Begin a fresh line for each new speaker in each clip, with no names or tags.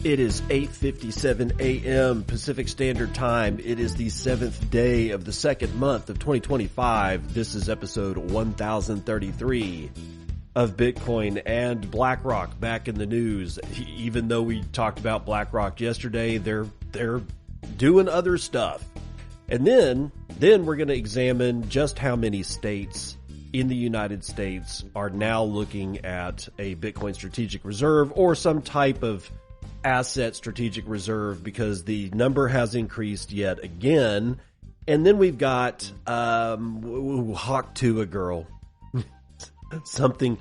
It is 8:57 a.m. Pacific Standard Time. It is the 7th day of the second month of 2025. This is episode 1033 of Bitcoin and Blackrock back in the news. Even though we talked about Blackrock yesterday, they're doing other stuff. And then we're going to examine just how many states in the United States are now looking at a Bitcoin strategic reserve or some type of asset strategic reserve, because the number has increased yet again. And then we've got Hawk Tuah girl. Something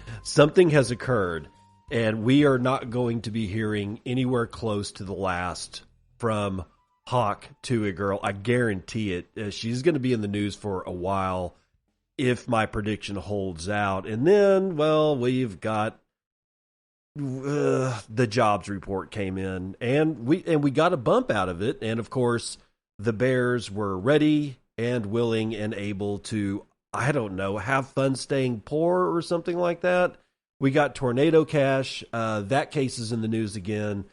has occurred, and we are not going to be hearing anywhere close to the last from Hawk Tuah girl. I guarantee it. She's going to be in the news for a while if my prediction holds out. And then, well, we've got the jobs report came in, and we got a bump out of it. And of course, the bears were ready and willing and able to, I don't know, have fun staying poor or something like that. We got tornado cash. That case is in the news again.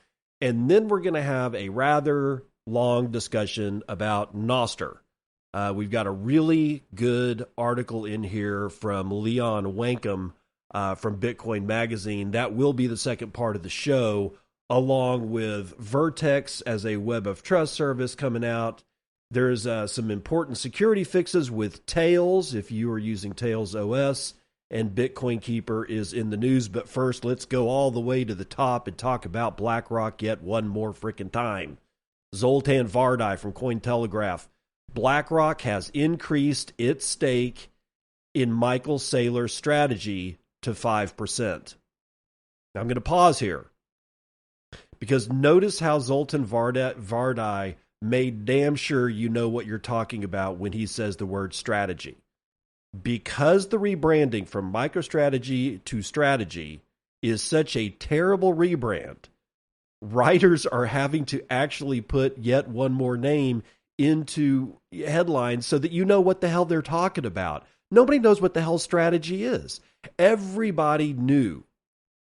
And then we're going to have a rather long discussion about nostr. We've got a really good article in here from Leon Wankum from Bitcoin Magazine. That will be the second part of the show, along with Vertex as a web of trust service coming out. There's some important security fixes with Tails, if you are using Tails OS, and Bitcoin Keeper is in the news. But first, let's go all the way to the top and talk about Blackrock yet one more freaking time. Zoltan Vardai from Cointelegraph. BlackRock has increased its stake in Michael Saylor's strategy to 5%. Now I'm going to pause here, because notice how Zoltan Vardai made damn sure you know what you're talking about when he says the word strategy. Because the rebranding from MicroStrategy to Strategy is such a terrible rebrand, writers are having to actually put yet one more name into headlines so that you know what the hell they're talking about. Nobody knows what the hell strategy is. Everybody knew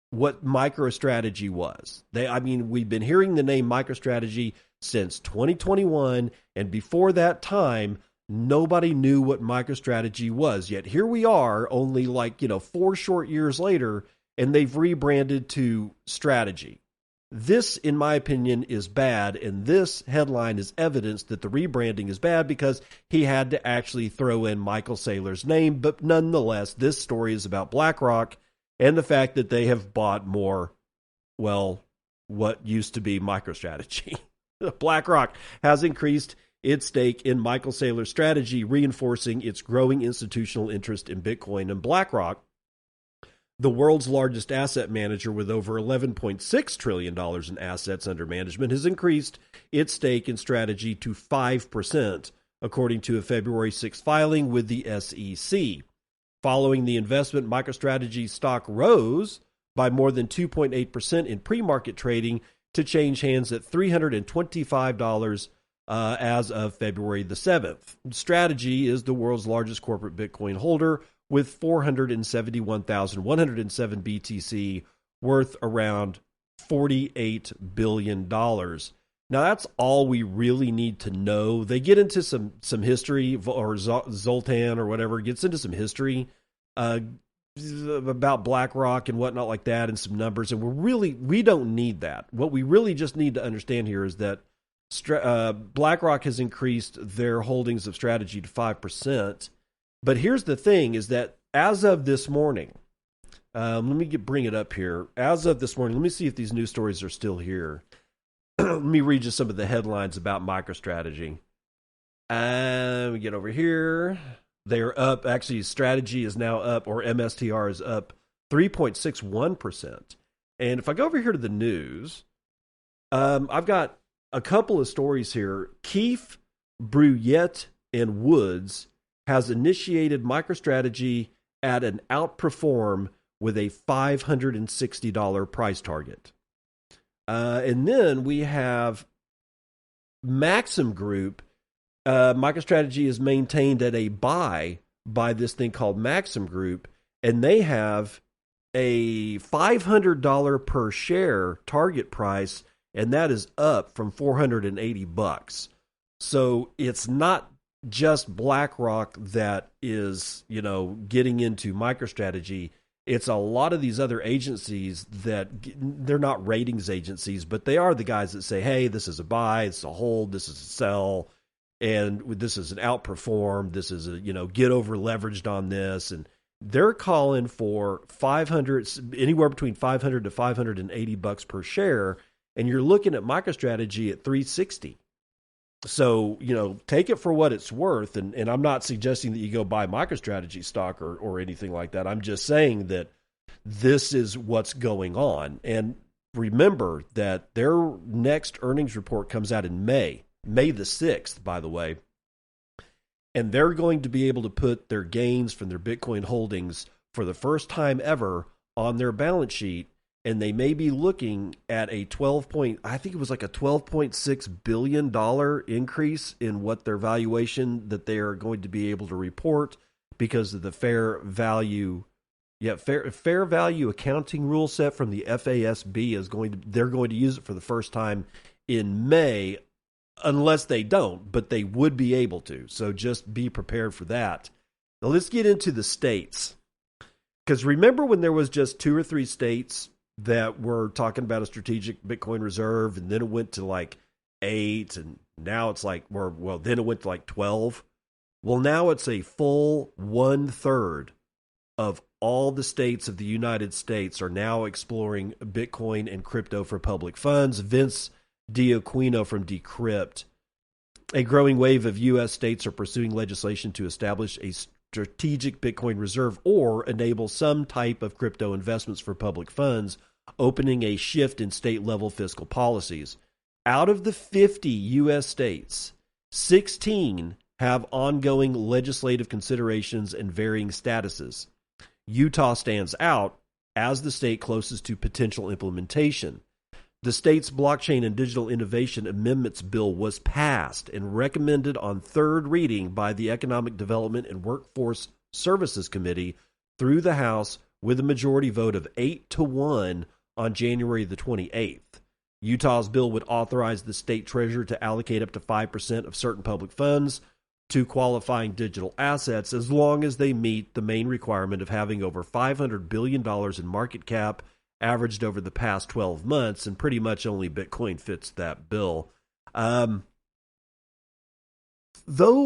what MicroStrategy was. We've been hearing the name MicroStrategy since 2021, and before that time, nobody knew what MicroStrategy was. Yet here we are, only 4 short years later, and they've rebranded to Strategy. This, in my opinion, is bad, and this headline is evidence that the rebranding is bad because he had to actually throw in Michael Saylor's name. But nonetheless, this story is about BlackRock and the fact that they have bought more, well, what used to be MicroStrategy. BlackRock has increased its stake in Michael Saylor's strategy, reinforcing its growing institutional interest in Bitcoin. And BlackRock, the world's largest asset manager with over $11.6 trillion in assets under management, has increased its stake in strategy to 5%, according to a February 6th filing with the SEC. Following the investment, MicroStrategy stock rose by more than 2.8% in pre-market trading to change hands at $325 as of February the 7th. Strategy is the world's largest corporate Bitcoin holder, with 471,107 BTC, worth around $48 billion. Now, that's all we really need to know. They get into some history, or Zoltan or whatever gets into some history about BlackRock and whatnot like that, and some numbers, and we don't need that. What we really just need to understand here is that BlackRock has increased their holdings of strategy to 5%. But here's the thing, is that as of this morning, let me bring it up here. As of this morning, let me see if these news stories are still here. Let me read you some of the headlines about MicroStrategy. We get over here. They're up. Actually, strategy is now up, or MSTR is up 3.61%. And if I go over here to the news, I've got a couple of stories here. Keefe, Bruyette, and Woods has initiated MicroStrategy at an outperform with a $560 price target. And then we have Maxim Group. MicroStrategy is maintained at a buy by this thing called Maxim Group, and they have a $500 per share target price, and that is up from $480. So it's not just BlackRock that is, getting into MicroStrategy. It's a lot of these other agencies that they're not ratings agencies, but they are the guys that say, hey, this is a buy, it's a hold, this is a sell, and this is an outperform, this is a, get over leveraged on this. And they're calling for 500, anywhere between 500 to $580 per share. And you're looking at MicroStrategy at 360. So, take it for what it's worth. And I'm not suggesting that you go buy MicroStrategy stock or anything like that. I'm just saying that this is what's going on. And remember that their next earnings report comes out in May the 6th, by the way. And they're going to be able to put their gains from their Bitcoin holdings for the first time ever on their balance sheet. And they may be looking at I think it was like a $12.6 billion increase in what their valuation that they are going to be able to report because of the fair value accounting rule set from the FASB they're going to use it for the first time in May, unless they don't, but they would be able to. So just be prepared for that. Now let's get into the states. Because remember when there was just 2 or 3 states that were talking about a strategic Bitcoin reserve, and then it went to like 8, and now it's like, then it went to like 12. Well, now it's a full 1/3 of all the states of the United States are now exploring Bitcoin and crypto for public funds. Vince D'Aquino from Decrypt. A growing wave of U.S. states are pursuing legislation to establish a strategic Bitcoin reserve or enable some type of crypto investments for public funds, opening a shift in state-level fiscal policies. Out of the 50 U.S. states, 16 have ongoing legislative considerations and varying statuses. Utah stands out as the state closest to potential implementation. The state's Blockchain and Digital Innovation Amendments Bill was passed and recommended on third reading by the Economic Development and Workforce Services Committee through the House with a majority vote of 8-1 on January the 28th. Utah's bill would authorize the state treasurer to allocate up to 5% of certain public funds to qualifying digital assets as long as they meet the main requirement of having over $500 billion in market cap averaged over the past 12 months, and pretty much only Bitcoin fits that bill. Though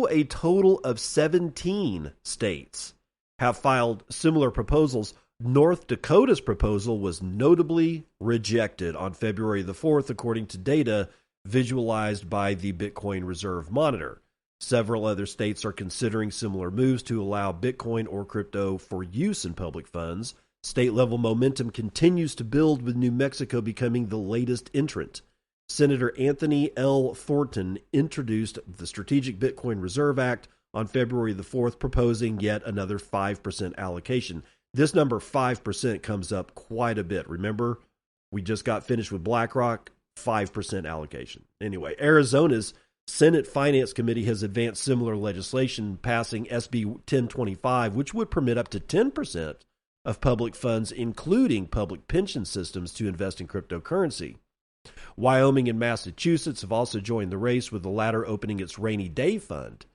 a total of 17 states have filed similar proposals, North Dakota's proposal was notably rejected on February the 4th, according to data visualized by the Bitcoin Reserve Monitor. Several other states are considering similar moves to allow Bitcoin or crypto for use in public funds. State-level momentum continues to build, with New Mexico becoming the latest entrant. Senator Anthony L. Thornton introduced the Strategic Bitcoin Reserve Act on February the 4th, proposing yet another 5% allocation. This number 5% comes up quite a bit. Remember, we just got finished with BlackRock, 5% allocation. Anyway, Arizona's Senate Finance Committee has advanced similar legislation, passing SB 1025, which would permit up to 10% of public funds, including public pension systems, to invest in cryptocurrency. Wyoming and Massachusetts have also joined the race, with the latter opening its rainy day fund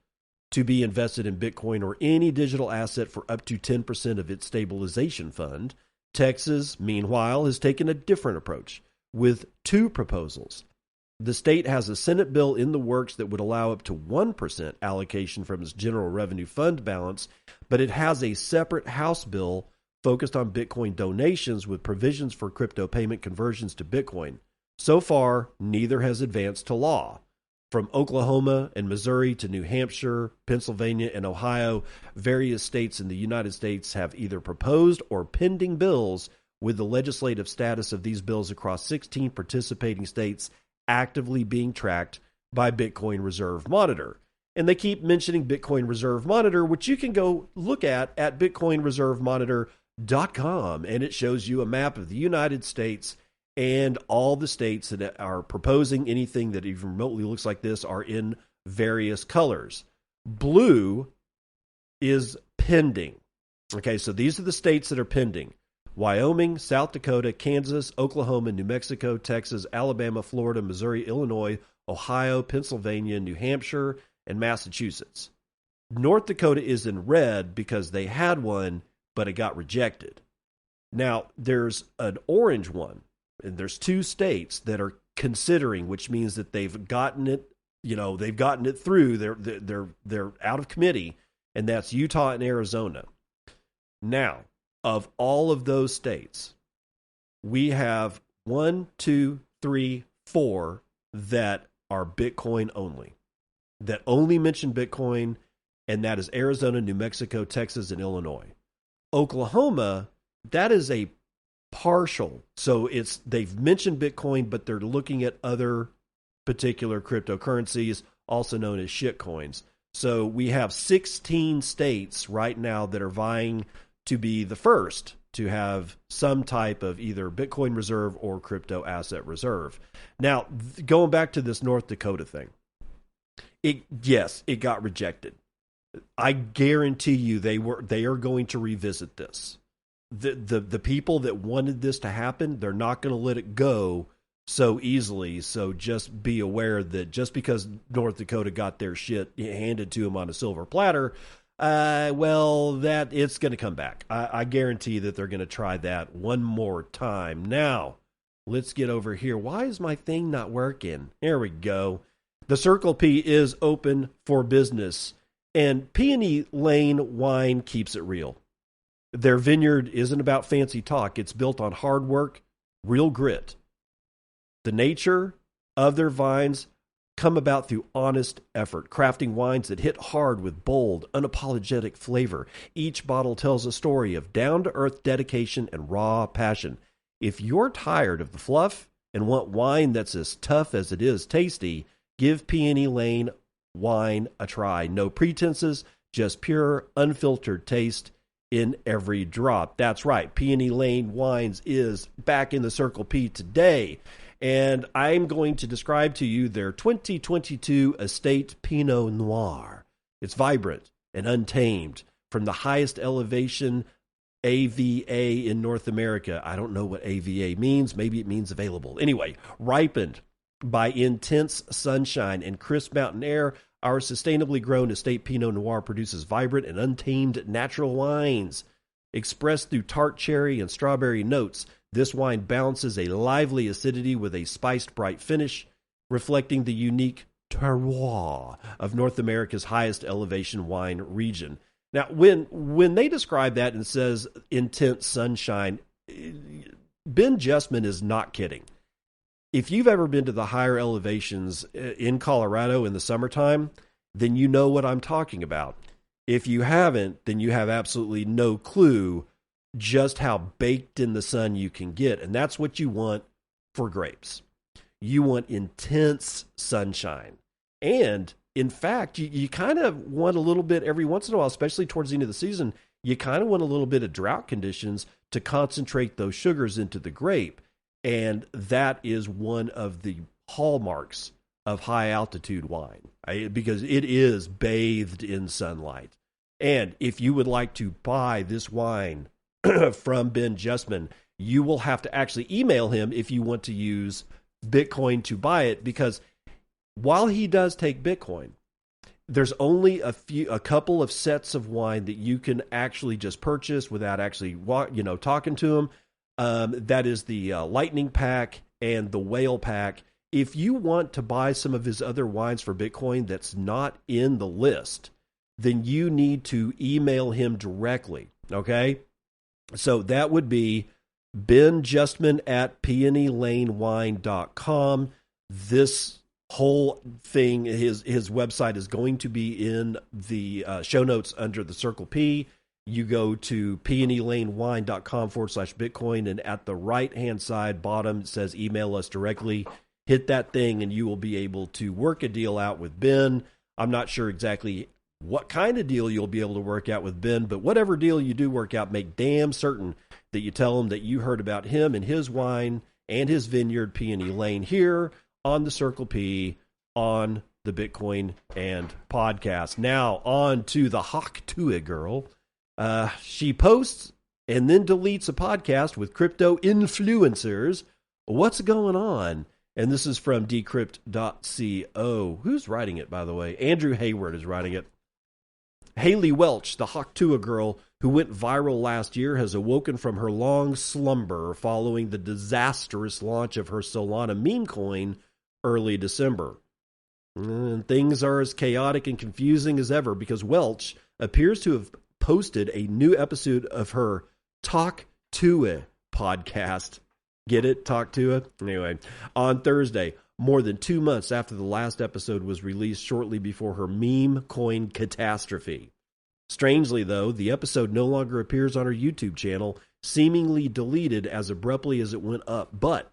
to be invested in Bitcoin or any digital asset for up to 10% of its stabilization fund. Texas, meanwhile, has taken a different approach with 2 proposals. The state has a Senate bill in the works that would allow up to 1% allocation from its general revenue fund balance, but it has a separate House bill focused on Bitcoin donations with provisions for crypto payment conversions to Bitcoin. So far, neither has advanced to law. From Oklahoma and Missouri to New Hampshire, Pennsylvania, and Ohio, various states in the United States have either proposed or pending bills, with the legislative status of these bills across 16 participating states actively being tracked by Bitcoin Reserve Monitor. And they keep mentioning Bitcoin Reserve Monitor, which you can go look at bitcoinreservemonitor.com, and it shows you a map of the United States, and all the states that are proposing anything that even remotely looks like this are in various colors. Blue is pending. Okay, so these are the states that are pending. Wyoming, South Dakota, Kansas, Oklahoma, New Mexico, Texas, Alabama, Florida, Missouri, Illinois, Ohio, Pennsylvania, New Hampshire, and Massachusetts. North Dakota is in red because they had one, but it got rejected. Now, there's an orange one, and there's 2 states that are considering, which means that they've gotten it, they've gotten it through. They're out of committee, and that's Utah and Arizona. Now, of all of those states, we have 1, 2, 3, 4 that are Bitcoin only, that only mention Bitcoin, and that is Arizona, New Mexico, Texas, and Illinois. Oklahoma, that is a partial. So they've mentioned Bitcoin, but they're looking at other particular cryptocurrencies, also known as shitcoins. So we have 16 states right now that are vying to be the first to have some type of either Bitcoin reserve or crypto asset reserve. Now, going back to this North Dakota thing, it got rejected. I guarantee you they are going to revisit this. The people that wanted this to happen, they're not going to let it go so easily. So just be aware that just because North Dakota got their shit handed to them on a silver platter, that it's going to come back. I guarantee that they're going to try that one more time. Now, let's get over here. Why is my thing not working? There we go. The Circle P is open for business, and Peony Lane wine keeps it real. Their vineyard isn't about fancy talk. It's built on hard work, real grit. The nature of their vines come about through honest effort, crafting wines that hit hard with bold, unapologetic flavor. Each bottle tells a story of down-to-earth dedication and raw passion. If you're tired of the fluff and want wine that's as tough as it is tasty, give Peony Lane wine a try. No pretenses, just pure, unfiltered taste in every drop. That's right. Peony Lane Wines is back in the Circle P today. And I'm going to describe to you their 2022 Estate Pinot Noir. It's vibrant and untamed from the highest elevation AVA in North America. I don't know what AVA means. Maybe it means available. Anyway, ripened by intense sunshine and crisp mountain air, our sustainably grown Estate Pinot Noir produces vibrant and untamed natural wines. Expressed through tart cherry and strawberry notes, this wine balances a lively acidity with a spiced bright finish, reflecting the unique terroir of North America's highest elevation wine region. Now, when they describe that and says intense sunshine, Ben Justman is not kidding. If you've ever been to the higher elevations in Colorado in the summertime, then you know what I'm talking about. If you haven't, then you have absolutely no clue just how baked in the sun you can get. And that's what you want for grapes. You want intense sunshine. And in fact, you kind of want a little bit every once in a while, especially towards the end of the season, you kind of want a little bit of drought conditions to concentrate those sugars into the grape. And that is one of the hallmarks of high altitude wine, because it is bathed in sunlight. And if you would like to buy this wine from Ben Justman, you will have to actually email him if you want to use Bitcoin to buy it, because while he does take Bitcoin, there's only a couple of sets of wine that you can actually just purchase without actually talking to him. That is the Lightning Pack and the Whale Pack. If you want to buy some of his other wines for Bitcoin that's not in the list, then you need to email him directly, okay? So that would be Ben Justman at peonylanewine.com. This whole thing, his website is going to be in the show notes under the Circle P. You go to peonylanewine.com/Bitcoin, and at the right-hand side bottom, it says email us directly. Hit that thing, and you will be able to work a deal out with Ben. I'm not sure exactly what kind of deal you'll be able to work out with Ben, but whatever deal you do work out, make damn certain that you tell him that you heard about him and his wine and his vineyard, Peony Lane, here on the Circle P on the Bitcoin and podcast. Now, on to the Hawk Tua girl. She posts and then deletes a podcast with crypto influencers. What's going on? And this is from decrypt.co. Who's writing it, by the way? Andrew Hayward is writing it. Haley Welch, the Hawktua girl who went viral last year, has awoken from her long slumber following the disastrous launch of her Solana meme coin early December. And things are as chaotic and confusing as ever because Welch appears to have posted a new episode of her Talk to It podcast. Get it? Talk to It? Anyway, on Thursday, more than 2 months after the last episode was released shortly before her meme coin catastrophe. Strangely, though, the episode no longer appears on her YouTube channel, seemingly deleted as abruptly as it went up. But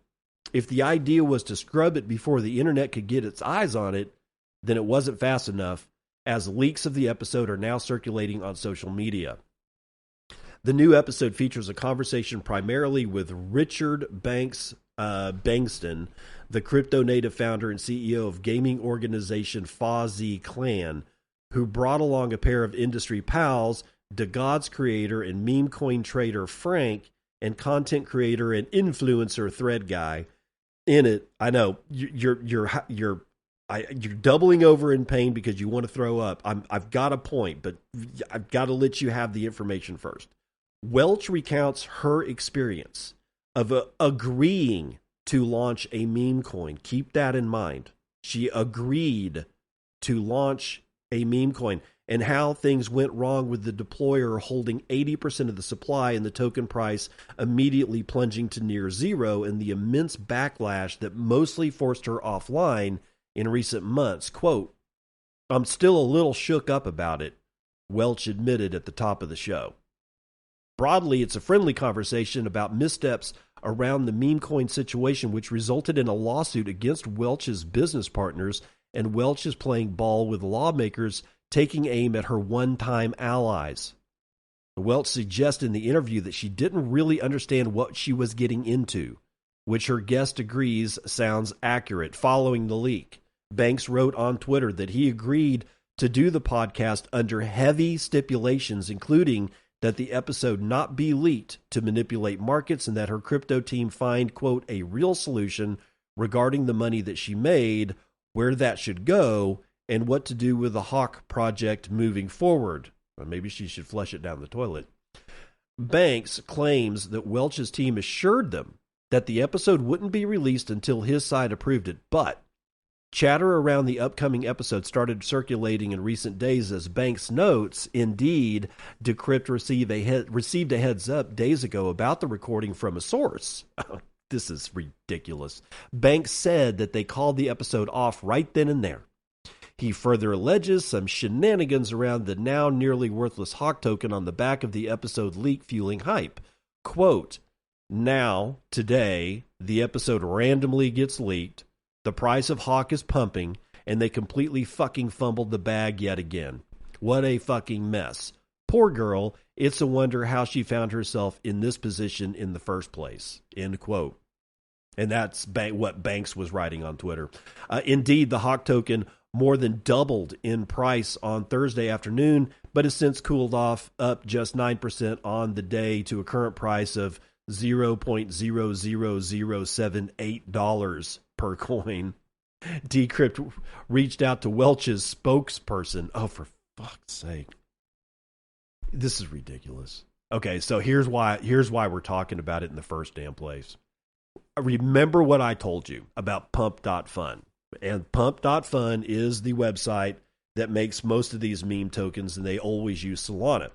if the idea was to scrub it before the internet could get its eyes on it, then it wasn't fast enough, as leaks of the episode are now circulating on social media. The new episode features a conversation primarily with Richard Bankston, the crypto-native founder and CEO of gaming organization Fozzy Clan, who brought along a pair of industry pals, DeGod's creator and meme coin trader Frank, and content creator and influencer Thread Guy. In it, I know you're doubling over in pain because you want to throw up. I've got a point, but I've got to let you have the information first. Welch recounts her experience of agreeing to launch a meme coin. Keep that in mind. She agreed to launch a meme coin and how things went wrong with the deployer holding 80% of the supply and the token price immediately plunging to near zero, and the immense backlash that mostly forced her offline in recent months. Quote, "I'm still a little shook up about it," Welch admitted at the top of the show. Broadly, it's a friendly conversation about missteps around the meme coin situation, which resulted in a lawsuit against Welch's business partners, and Welch is playing ball with lawmakers taking aim at her one-time allies. Welch suggests in the interview that she didn't really understand what she was getting into, which her guest agrees sounds accurate. Following the leak, Banks wrote on Twitter that he agreed to do the podcast under heavy stipulations, including that the episode not be leaked to manipulate markets and that her crypto team find, quote, a real solution regarding the money that she made, where that should go, and what to do with the Hawk project moving forward. Or maybe she should flush it down the toilet. Banks claims that Welch's team assured them that the episode wouldn't be released until his side approved it, but chatter around the upcoming episode started circulating in recent days as Banks notes, indeed, Decrypt received a heads up days ago about the recording from a source. This is ridiculous. Banks said that they called the episode off right then and there. He further alleges some shenanigans around the now nearly worthless Hawk token on the back of the episode leak fueling hype. Quote, "Now, today, the episode randomly gets leaked. The price of Hawk is pumping, and they completely fucking fumbled the bag yet again. What a fucking mess. Poor girl, it's a wonder how she found herself in this position in the first place." End quote. And that's what Banks was writing on Twitter. Indeed, the Hawk token more than doubled in price on Thursday afternoon, but has since cooled off, up just 9% on the day to a current price of $0.00078 per coin. Decrypt reached out to Welch's spokesperson. Oh, for fuck's sake. This is ridiculous. Okay, so here's why we're talking about it in the first damn place. Remember what I told you about pump.fun. And pump.fun is the website that makes most of these meme tokens, and they always use Solana.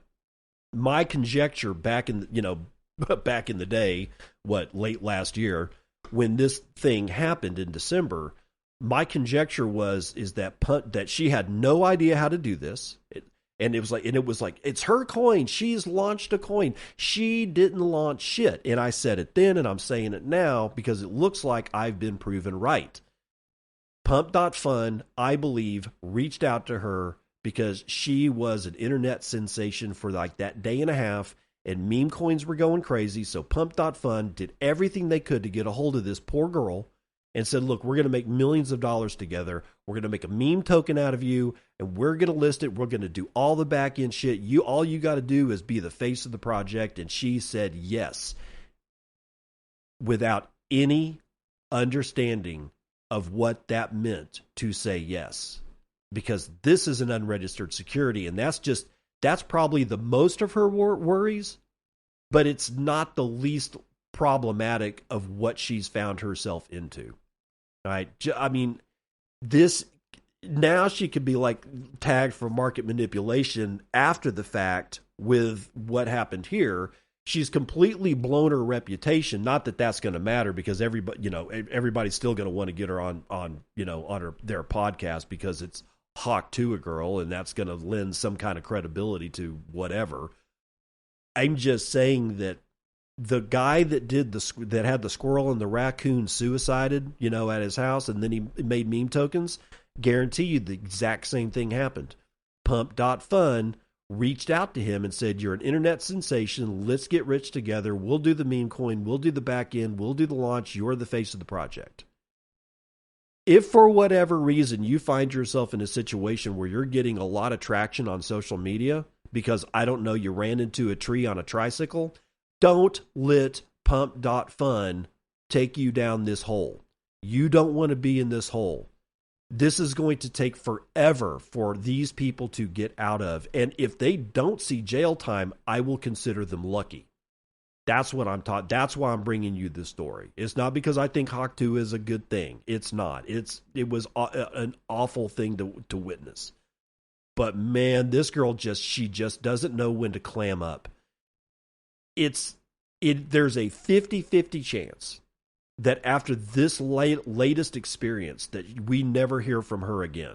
My conjecture back in the day, late last year, when this thing happened in December, my conjecture is that she had no idea how to do this. It was like, it's her coin. She's launched a coin. She didn't launch shit. And I said it then, and I'm saying it now because it looks like I've been proven right. Pump.fun, I believe, reached out to her because she was an internet sensation for like that day and a half, and meme coins were going crazy. So Pump.fun did everything they could to get a hold of this poor girl and said, look, we're going to make millions of dollars together. We're going to make a meme token out of you, and we're going to list it. We're going to do all the back end shit. All you got to do is be the face of the project. And she said yes, without any understanding of what that meant to say yes, because this is an unregistered security. And that's probably the most of her worries, but it's not the least problematic of what she's found herself into. All right. I mean, this now she could be like tagged for market manipulation after the fact with what happened here. She's completely blown her reputation. Not that that's going to matter, because everybody's still going to want to get her on their podcast, because it's Hawk to a girl, and that's going to lend some kind of credibility to whatever. I'm just saying that the guy that had the squirrel and the raccoon suicided, at his house, and then he made meme tokens, guarantee you the exact same thing happened. Pump.fun reached out to him and said, you're an internet sensation. Let's get rich together. We'll do the meme coin. We'll do the back end. We'll do the launch. You're the face of the project. If for whatever reason you find yourself in a situation where you're getting a lot of traction on social media because, I don't know, you ran into a tree on a tricycle, don't let pump.fun take you down this hole. You don't want to be in this hole. This is going to take forever for these people to get out of. And if they don't see jail time, I will consider them lucky. That's what I'm taught. That's why I'm bringing you this story. It's not because I think Hawk 2 is a good thing. It's not. It was an awful thing to witness. But man, this girl she just doesn't know when to clam up. There's a 50-50 chance that after this latest experience that we never hear from her again.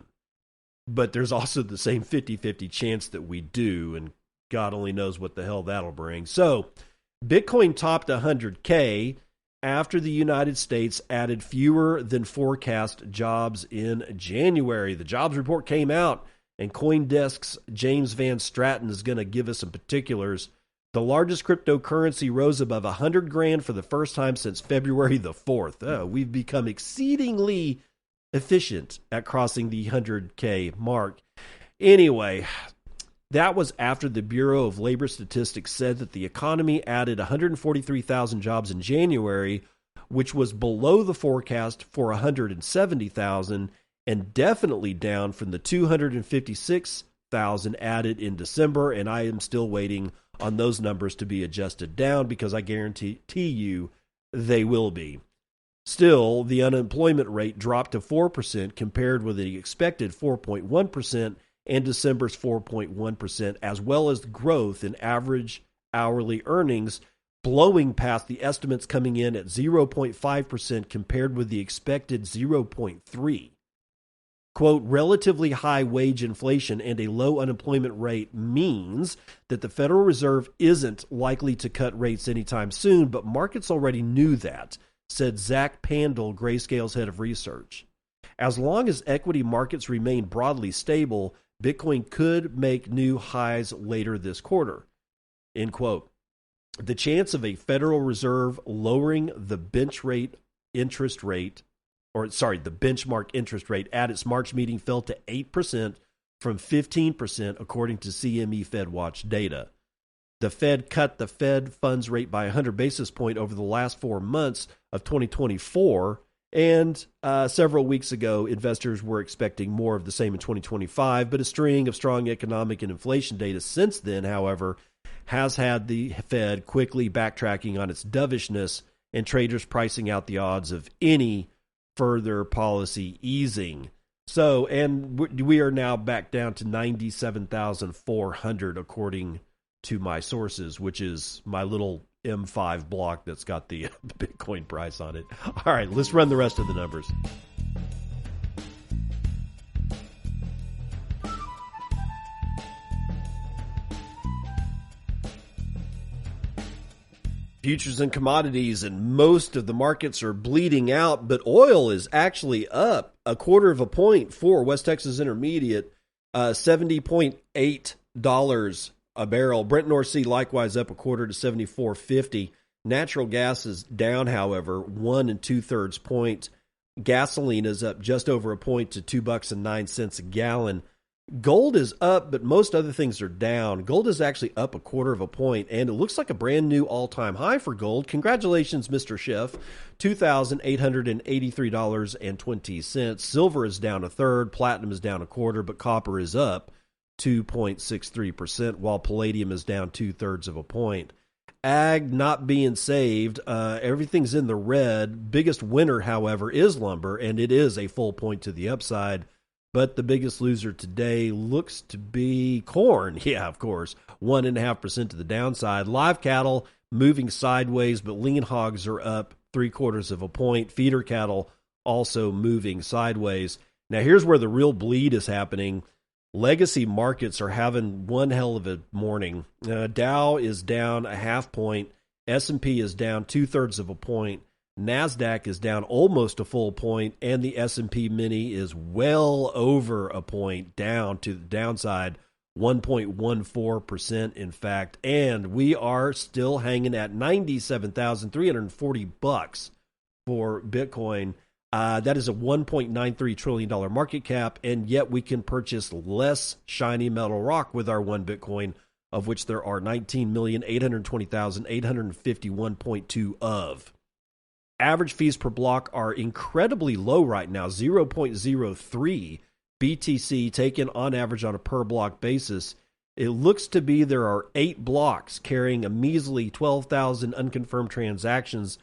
But there's also the same 50-50 chance that we do, and God only knows what the hell that'll bring. So Bitcoin topped 100K after the United States added fewer than forecast jobs in January. The jobs report came out, and CoinDesk's James Van Straten is going to give us some particulars. The largest cryptocurrency rose above 100 grand for the first time since February the 4th. Oh, we've become exceedingly efficient at crossing the 100K mark. Anyway, that was after the Bureau of Labor Statistics said that the economy added 143,000 jobs in January, which was below the forecast for 170,000 and definitely down from the 256,000 added in December. And I am still waiting on those numbers to be adjusted down, because I guarantee you they will be. Still, the unemployment rate dropped to 4% compared with the expected 4.1% and December's 4.1%, as well as growth in average hourly earnings, blowing past the estimates coming in at 0.5% compared with the expected 0.3%. Quote, relatively high wage inflation and a low unemployment rate means that the Federal Reserve isn't likely to cut rates anytime soon, but markets already knew that, said Zach Pandel, Grayscale's head of research. As long as equity markets remain broadly stable, Bitcoin could make new highs later this quarter, end quote. The chance of a Federal Reserve lowering the benchmark interest rate at its March meeting fell to 8% from 15%, according to CME FedWatch data. The Fed cut the Fed funds rate by 100 basis points over the last 4 months of 2024, and several weeks ago, investors were expecting more of the same in 2025, but a string of strong economic and inflation data since then, however, has had the Fed quickly backtracking on its dovishness and traders pricing out the odds of any further policy easing. So, and we are now back down to 97,400 according to my sources, which is my little M5 block that's got the Bitcoin price on it. All right, let's run the rest of the numbers. Futures and commodities, and most of the markets are bleeding out, but oil is actually up 1/4 point for West Texas Intermediate, $70.8 a barrel. Brent North Sea likewise up 1/4 to $74.50. Natural gas is down, however, 1 2/3 point Gasoline is up just over a point to $2.09 a gallon. Gold is up, but most other things are down. Gold is actually up a quarter of a point, and it looks like a brand new all-time high for gold. Congratulations, Mr. Chef. $2,883.20. Silver is down a third. Platinum is down a quarter, but copper is up 2.63%, while palladium is down 2/3 of a point. Ag not being saved. Everything's in the red. Biggest winner, however, is lumber, and it is a full point to the upside. But the biggest loser today looks to be corn. Yeah, of course. 1.5% to the downside. Live cattle moving sideways, but lean hogs are up 3/4 of a point. Feeder cattle also moving sideways. Now, here's where the real bleed is happening. Legacy markets are having one hell of a morning. Dow is down a half point. S&P is down 2/3 of a point. NASDAQ is down almost a full point, and the S&P Mini is well over a point down to the downside, 1.14% in fact, and we are still hanging at $97,340 for Bitcoin. That is a $1.93 trillion market cap, and yet we can purchase less shiny metal rock with our one Bitcoin, of which there are 19,820,851.2 of. Average fees per block are incredibly low right now, 0.03 BTC taken on average on a per block basis. It looks to be there are 8 blocks carrying a measly 12,000 unconfirmed transactions.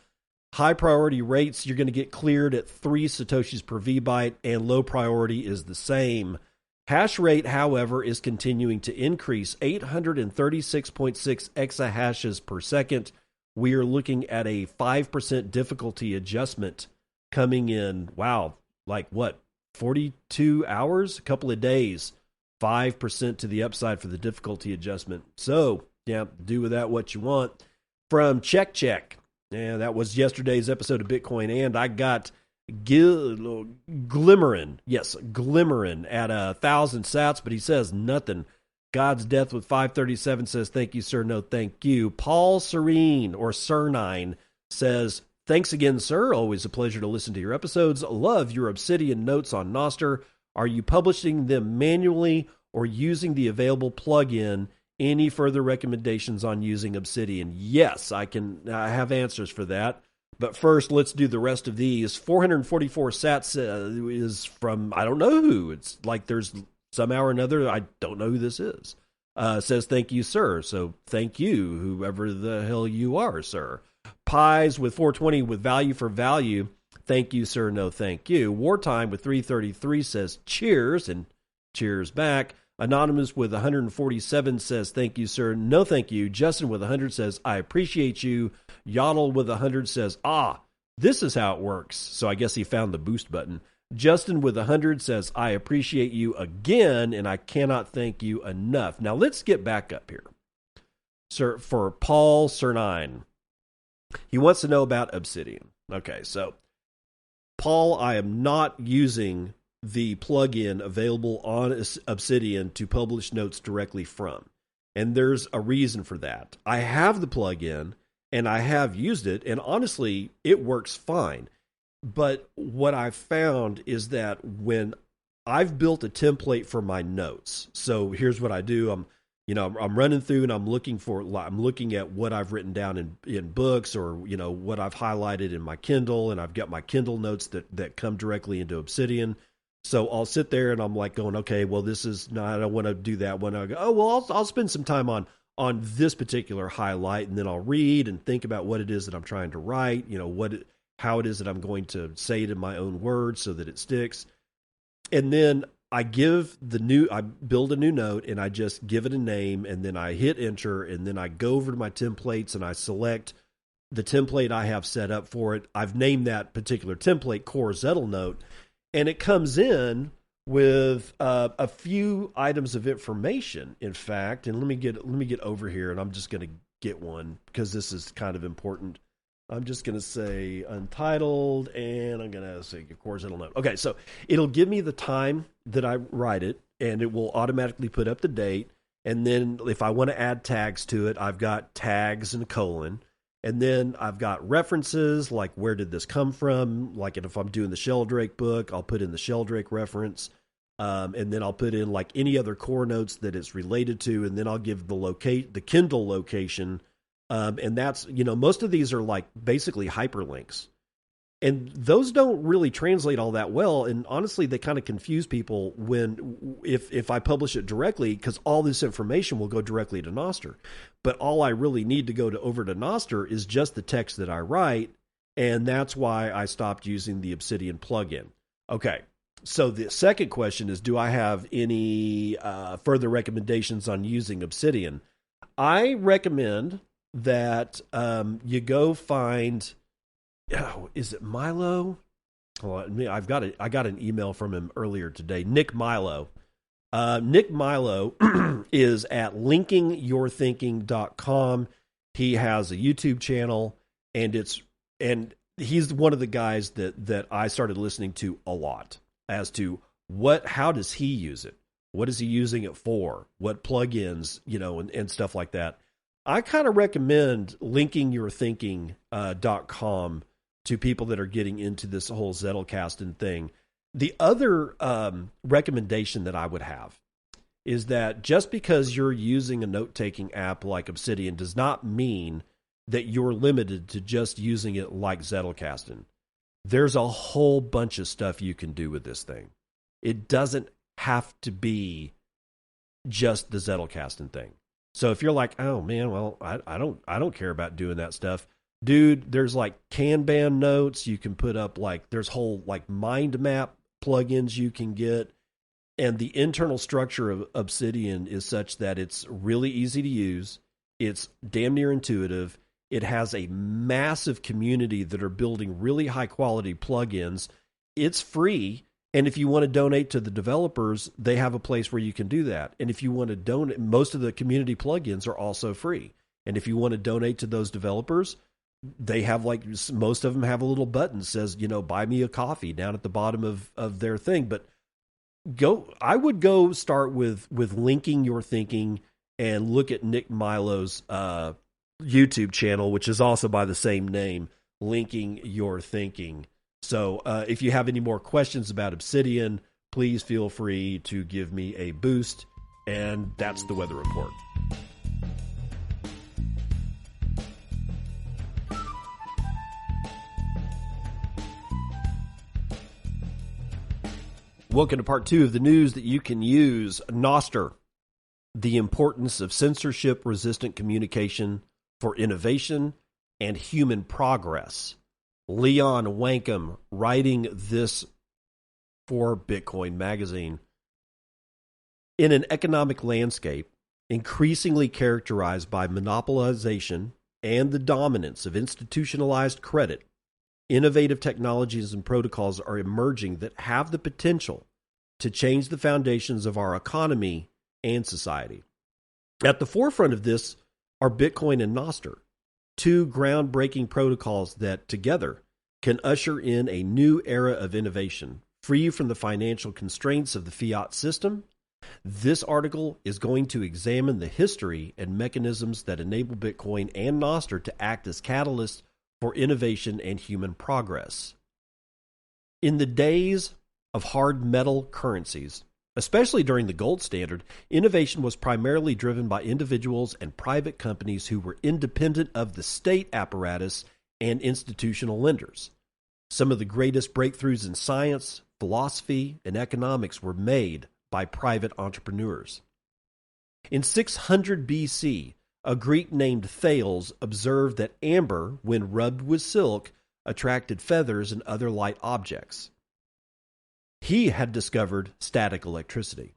High priority rates, you're going to get cleared at 3 Satoshis per VByte, and low priority is the same. Hash rate, however, is continuing to increase, 836.6 exahashes per second. We are looking at a 5% difficulty adjustment coming in, wow, like what, 42 hours? A couple of days. 5% to the upside for the difficulty adjustment. So, yeah, do with that what you want. From Check. Yeah, that was yesterday's episode of Bitcoin, and I got Glimmerin. Yes, Glimmerin at 1,000 sats, but he says nothing. God's Death with 537 says, thank you, sir. No, thank you. Paul Serene, or Sir9, says, thanks again, sir. Always a pleasure to listen to your episodes. Love your Obsidian notes on Nostr. Are you publishing them manually or using the available plugin? Any further recommendations on using Obsidian? Yes, I have answers for that. But first, let's do the rest of these. 444 sats is from, I don't know who. It's like there's somehow or another, I don't know who this is. Says, thank you, sir. So thank you, whoever the hell you are, sir. Pies with 420 with value for value. Thank you, sir. No, thank you. Wartime with 333 says, cheers, and cheers back. Anonymous with 147 says, thank you, sir. No, thank you. Justin with 100 says, I appreciate you. Yodel with 100 says, this is how it works. So I guess he found the boost button. Justin with 100 says, I appreciate you again, and I cannot thank you enough. Now, let's get back up here. Sir, for Paul Sir9, he wants to know about Obsidian. Okay, so, Paul, I am not using the plugin available on Obsidian to publish notes directly from. And there's a reason for that. I have the plugin, and I have used it, and honestly, it works fine. But what I've found is that when I've built a template for my notes, so here's what I do. I'm running through and I'm looking at what I've written down in books, or, what I've highlighted in my Kindle, and I've got my Kindle notes that come directly into Obsidian. So I'll sit there and I'm like going, okay, well, I don't want to do that one. I go, oh, well, I'll spend some time on this particular highlight, and then I'll read and think about what it is that I'm trying to write, how it is that I'm going to say it in my own words so that it sticks. And then I build a new note, and I just give it a name, and then I hit enter, and then I go over to my templates and I select the template I have set up for it. I've named that particular template Core Zettel Note, and it comes in with a few items of information, in fact. And let me get over here, and I'm just going to get one because this is kind of important. I'm just going to say untitled, and I'm going to say, of course, it'll know. Okay, so it'll give me the time that I write it, and it will automatically put up the date. And then if I want to add tags to it, I've got tags and a colon. And then I've got references, like where did this come from? Like if I'm doing the Sheldrake book, I'll put in the Sheldrake reference. And then I'll put in like any other core notes that it's related to. And then I'll give the Kindle location. And that's, most of these are like basically hyperlinks. And those don't really translate all that well. And honestly, they kind of confuse people if I publish it directly, because all this information will go directly to Nostr. But all I really need to go over to Nostr is just the text that I write. And that's why I stopped using the Obsidian plugin. Okay. So the second question is, do I have any further recommendations on using Obsidian? I recommend that you go find... Oh, is it Milo? Well, I got an email from him earlier today. Nick Milo. Nick Milo is at linkingyourthinking.com. He has a YouTube channel, and he's one of the guys that I started listening to a lot as to how does he use it? What is he using it for? What plugins, and stuff like that. I kind of recommend linkingyourthinking.com to people that are getting into this whole Zettelkasten thing. The other recommendation that I would have is that just because you're using a note-taking app like Obsidian does not mean that you're limited to just using it like Zettelkasten. There's a whole bunch of stuff you can do with this thing. It doesn't have to be just the Zettelkasten thing. So if you're like, oh man, well, I don't care about doing that stuff. Dude, there's like Kanban notes you can put up, there's whole mind map plugins you can get. And the internal structure of Obsidian is such that it's really easy to use. It's damn near intuitive. It has a massive community that are building really high quality plugins. It's free. And if you want to donate to the developers, they have a place where you can do that. And if you want to donate, most of the community plugins are also free. And if you want to donate to those developers, they have most of them have a little button that says, buy me a coffee down at the bottom of their thing. But I would go start with linking your thinking and look at Nick Milo's YouTube channel, which is also by the same name, Linking Your Thinking. So if you have any more questions about Obsidian, please feel free to give me a boost. And that's the weather report. Welcome to part 2 of the news that you can use. Nostr, the importance of censorship-resistant communication for innovation and human progress. Leon Wankum writing this for Bitcoin Magazine. In an economic landscape increasingly characterized by monopolization and the dominance of institutionalized credit, innovative technologies and protocols are emerging that have the potential to change the foundations of our economy and society. At the forefront of this are Bitcoin and Nostr, two groundbreaking protocols that together can usher in a new era of innovation, free from the financial constraints of the fiat system. This article is going to examine the history and mechanisms that enable Bitcoin and Nostr to act as catalysts for innovation and human progress. In the days of hard metal currencies, especially during the gold standard, innovation was primarily driven by individuals and private companies who were independent of the state apparatus and institutional lenders. Some of the greatest breakthroughs in science, philosophy, and economics were made by private entrepreneurs. In 600 BC, a Greek named Thales observed that amber, when rubbed with silk, attracted feathers and other light objects. He had discovered static electricity.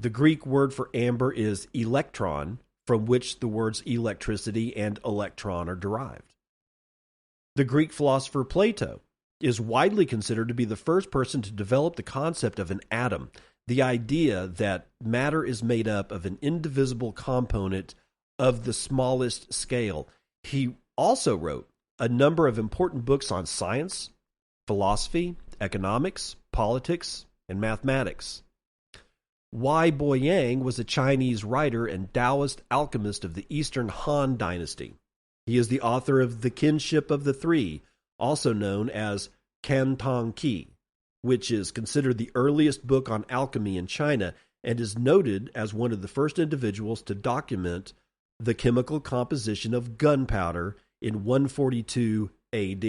The Greek word for amber is electron, from which the words electricity and electron are derived. The Greek philosopher Plato is widely considered to be the first person to develop the concept of an atom, the idea that matter is made up of an indivisible component of the smallest scale. He also wrote a number of important books on science, philosophy, economics, politics, and mathematics. Wei Boyang was a Chinese writer and Taoist alchemist of the Eastern Han Dynasty. He is the author of The Kinship of the Three, also known as Cantong Ki, which is considered the earliest book on alchemy in China and is noted as one of the first individuals to document the chemical composition of gunpowder in 142 AD.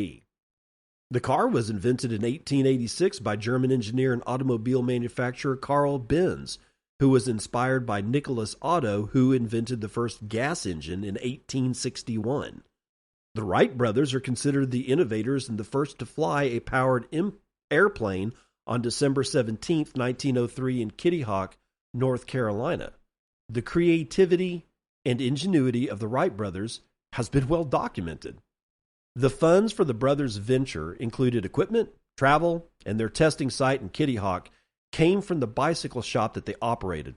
The car was invented in 1886 by German engineer and automobile manufacturer Carl Benz, who was inspired by Nicholas Otto, who invented the first gas engine in 1861. The Wright brothers are considered the innovators and the first to fly a powered airplane on December 17, 1903 in Kitty Hawk, North Carolina. The creativity and ingenuity of the Wright brothers has been well documented. The funds for the brothers' venture included equipment, travel, and their testing site in Kitty Hawk came from the bicycle shop that they operated.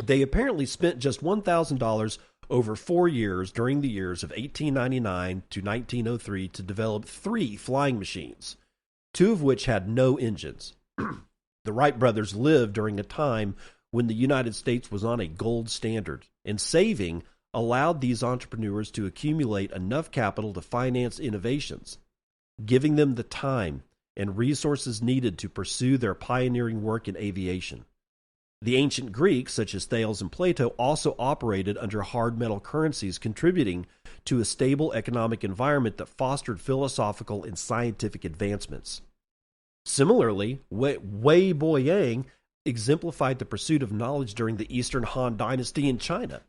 They apparently spent just $1,000 over 4 years during the years of 1899 to 1903 to develop 3 flying machines, 2 of which had no engines. The Wright brothers lived during a time when the United States was on a gold standard, and saving allowed these entrepreneurs to accumulate enough capital to finance innovations, giving them the time and resources needed to pursue their pioneering work in aviation. The ancient Greeks, such as Thales and Plato, also operated under hard metal currencies, contributing to a stable economic environment that fostered philosophical and scientific advancements. Similarly, Wei Boyang exemplified the pursuit of knowledge during the Eastern Han Dynasty in China,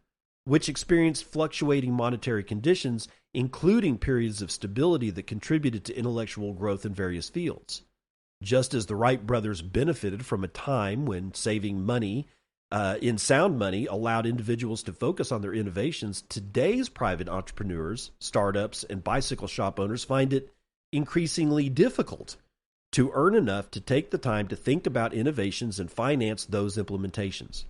which experienced fluctuating monetary conditions, including periods of stability that contributed to intellectual growth in various fields. Just as the Wright brothers benefited from a time when saving money in sound money allowed individuals to focus on their innovations, today's private entrepreneurs, startups, and bicycle shop owners find it increasingly difficult to earn enough to take the time to think about innovations and finance those implementations.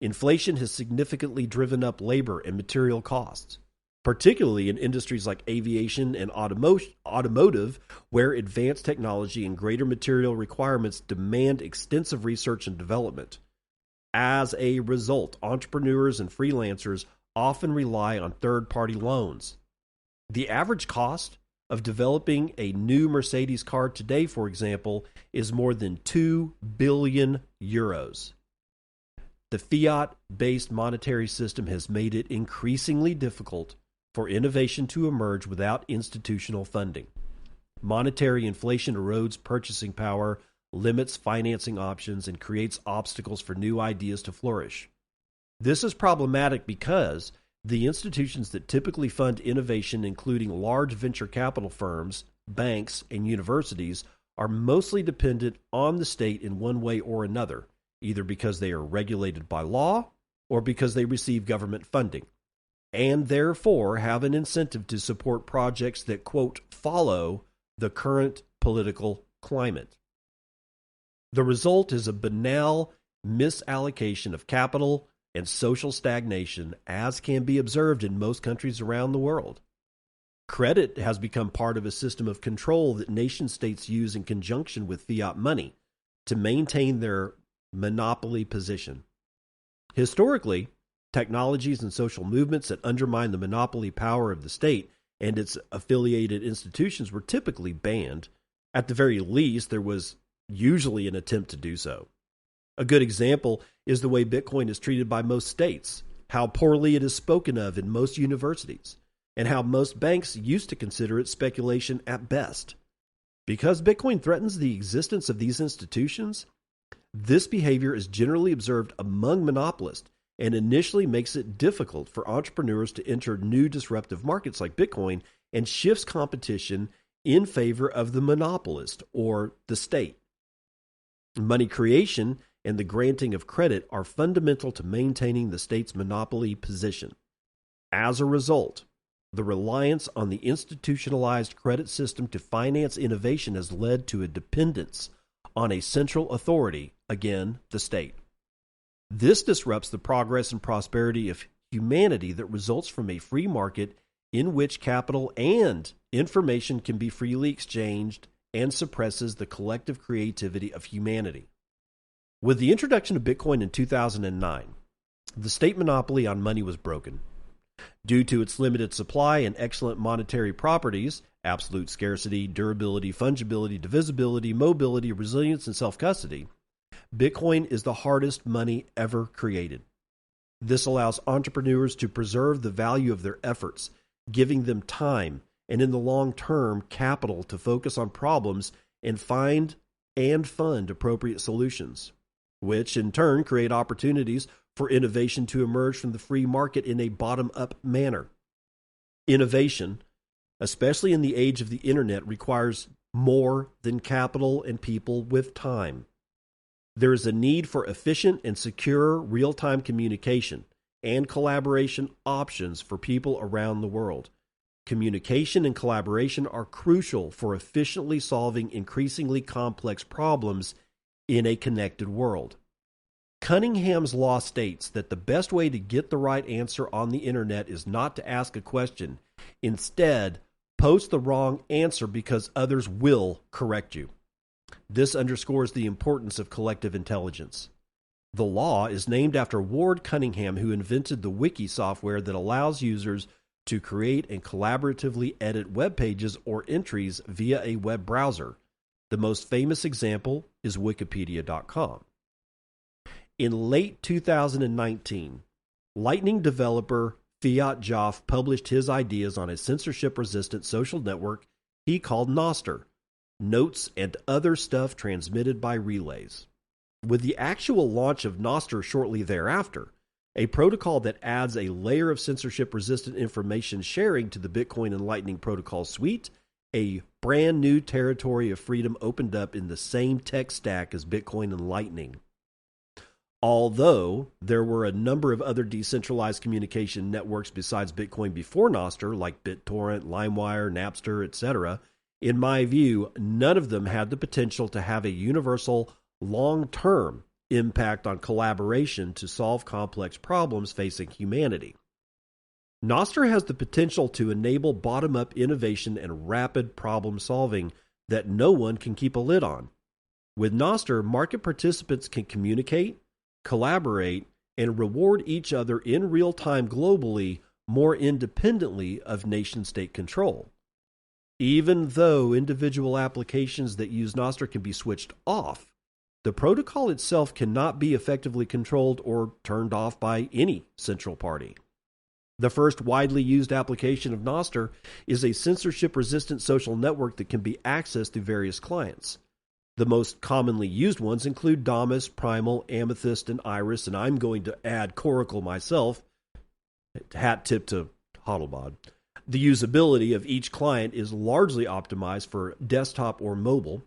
Inflation has significantly driven up labor and material costs, particularly in industries like aviation and automotive, where advanced technology and greater material requirements demand extensive research and development. As a result, entrepreneurs and freelancers often rely on third-party loans. The average cost of developing a new Mercedes car today, for example, is more than 2 billion euros. The fiat-based monetary system has made it increasingly difficult for innovation to emerge without institutional funding. Monetary inflation erodes purchasing power, limits financing options, and creates obstacles for new ideas to flourish. This is problematic because the institutions that typically fund innovation, including large venture capital firms, banks, and universities, are mostly dependent on the state in one way or another, either because they are regulated by law or because they receive government funding, and therefore have an incentive to support projects that, quote, follow the current political climate. The result is a banal misallocation of capital and social stagnation, as can be observed in most countries around the world. Credit has become part of a system of control that nation-states use in conjunction with fiat money to maintain their monopoly position. Historically, technologies and social movements that undermine the monopoly power of the state and its affiliated institutions were typically banned. At the very least, there was usually an attempt to do so. A good example is the way Bitcoin is treated by most states, how poorly it is spoken of in most universities, and how most banks used to consider it speculation at best. Because Bitcoin threatens the existence of these institutions, this behavior is generally observed among monopolists and initially makes it difficult for entrepreneurs to enter new disruptive markets like Bitcoin and shifts competition in favor of the monopolist or the state. Money creation and the granting of credit are fundamental to maintaining the state's monopoly position. As a result, the reliance on the institutionalized credit system to finance innovation has led to a dependence on a central authority, again, the state. This disrupts the progress and prosperity of humanity that results from a free market in which capital and information can be freely exchanged and suppresses the collective creativity of humanity. With the introduction of Bitcoin in 2009, the state monopoly on money was broken. Due to its limited supply and excellent monetary properties, absolute scarcity, durability, fungibility, divisibility, mobility, resilience, and self-custody, Bitcoin is the hardest money ever created. This allows entrepreneurs to preserve the value of their efforts, giving them time and, in the long term, capital to focus on problems and find and fund appropriate solutions, which in turn create opportunities for innovation to emerge from the free market in a bottom-up manner. Innovation, especially in the age of the internet, requires more than capital and people with time. There is a need for efficient and secure real-time communication and collaboration options for people around the world. Communication and collaboration are crucial for efficiently solving increasingly complex problems in a connected world. Cunningham's law states that the best way to get the right answer on the internet is not to ask a question. Instead, post the wrong answer because others will correct you. This underscores the importance of collective intelligence. The law is named after Ward Cunningham, who invented the wiki software that allows users to create and collaboratively edit web pages or entries via a web browser. The most famous example is Wikipedia.com. In late 2019, Lightning developer Fiat Joff published his ideas on a censorship-resistant social network he called nostr, notes and other stuff transmitted by relays. With the actual launch of nostr shortly thereafter, a protocol that adds a layer of censorship-resistant information sharing to the Bitcoin and Lightning protocol suite, a brand new territory of freedom opened up in the same tech stack as Bitcoin and Lightning. Although there were a number of other decentralized communication networks besides Bitcoin before nostr, like BitTorrent, LimeWire, Napster, etc., in my view, none of them had the potential to have a universal, long-term impact on collaboration to solve complex problems facing humanity. Nostr has the potential to enable bottom-up innovation and rapid problem-solving that no one can keep a lid on. With Nostr, market participants can communicate, collaborate, and reward each other in real time globally more independently of nation-state control. Even though individual applications that use Nostr can be switched off, the protocol itself cannot be effectively controlled or turned off by any central party. The first widely used application of Nostr is a censorship-resistant social network that can be accessed through various clients. The most commonly used ones include Damus, Primal, Amethyst, and Iris, and I'm going to add Coracle myself. Hat tip to Hodlebod. The usability of each client is largely optimized for desktop or mobile.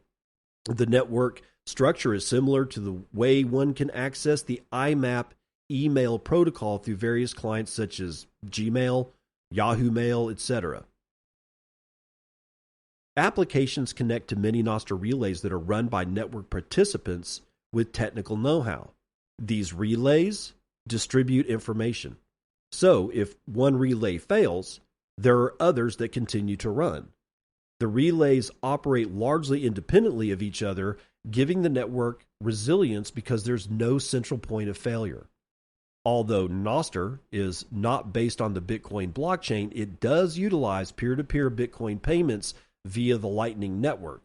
The network structure is similar to the way one can access the IMAP email protocol through various clients such as Gmail, Yahoo Mail, etc. Applications connect to many nostr relays that are run by network participants with technical know-how. These relays distribute information. So, if one relay fails, there are others that continue to run. The relays operate largely independently of each other, giving the network resilience because there's no central point of failure. Although Nostr is not based on the Bitcoin blockchain, it does utilize peer-to-peer Bitcoin payments via the Lightning Network.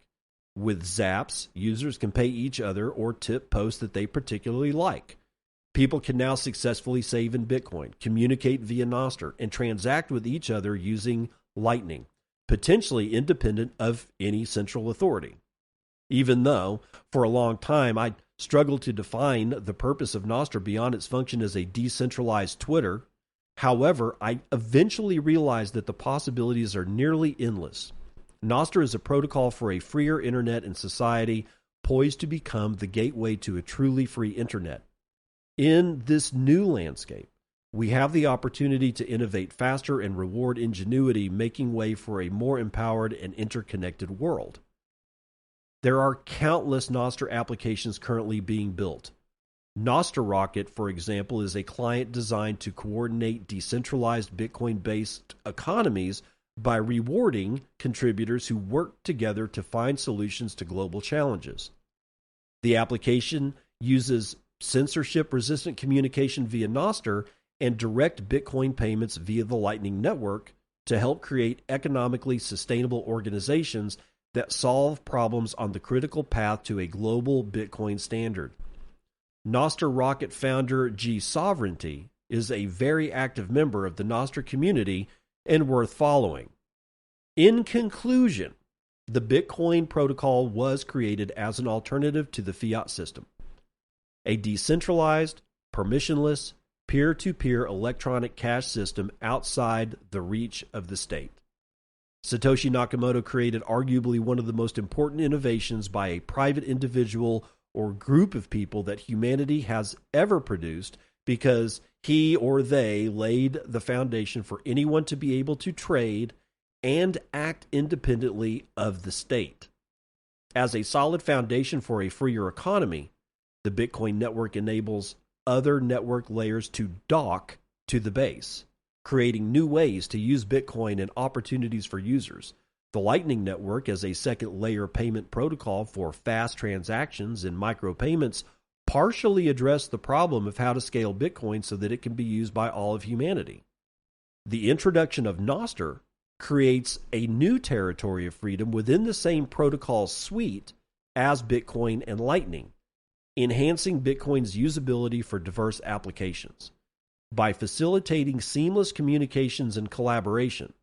With Zaps, users can pay each other or tip posts that they particularly like. People can now successfully save in Bitcoin, communicate via Nostr, and transact with each other using Lightning, potentially independent of any central authority. Even though, for a long time, I struggled to define the purpose of Nostr beyond its function as a decentralized Twitter, however, I eventually realized that the possibilities are nearly endless. Nostr is a protocol for a freer internet and society poised to become the gateway to a truly free internet. In this new landscape, we have the opportunity to innovate faster and reward ingenuity, making way for a more empowered and interconnected world. There are countless Nostr applications currently being built. Nostr Rocket, for example, is a client designed to coordinate decentralized Bitcoin-based economies by rewarding contributors who work together to find solutions to global challenges. The application uses censorship-resistant communication via Nostr and direct Bitcoin payments via the Lightning Network to help create economically sustainable organizations that solve problems on the critical path to a global Bitcoin standard. Nostr Rocket founder G Sovereignty is a very active member of the Nostr community and worth following. In conclusion, the Bitcoin protocol was created as an alternative to the fiat system, a decentralized, permissionless, peer-to-peer electronic cash system outside the reach of the state. Satoshi Nakamoto created arguably one of the most important innovations by a private individual or group of people that humanity has ever produced, because he or they laid the foundation for anyone to be able to trade and act independently of the state. As a solid foundation for a freer economy, the Bitcoin network enables other network layers to dock to the base, creating new ways to use Bitcoin and opportunities for users. The Lightning Network, as a second layer payment protocol for fast transactions and micropayments, partially addressed the problem of how to scale Bitcoin so that it can be used by all of humanity. The introduction of Nostr creates a new territory of freedom within the same protocol suite as Bitcoin and Lightning, enhancing Bitcoin's usability for diverse applications. By facilitating seamless communications and collaboration,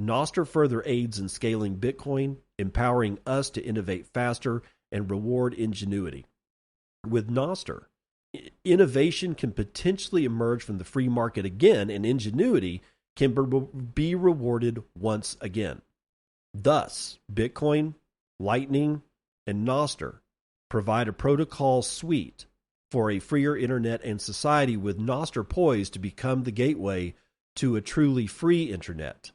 Nostr further aids in scaling Bitcoin, empowering us to innovate faster and reward ingenuity. With Nostr, innovation can potentially emerge from the free market again, and ingenuity can be rewarded once again. Thus, Bitcoin, Lightning, and Nostr provide a protocol suite for a freer internet and society, with Nostr poised to become the gateway to a truly free internet.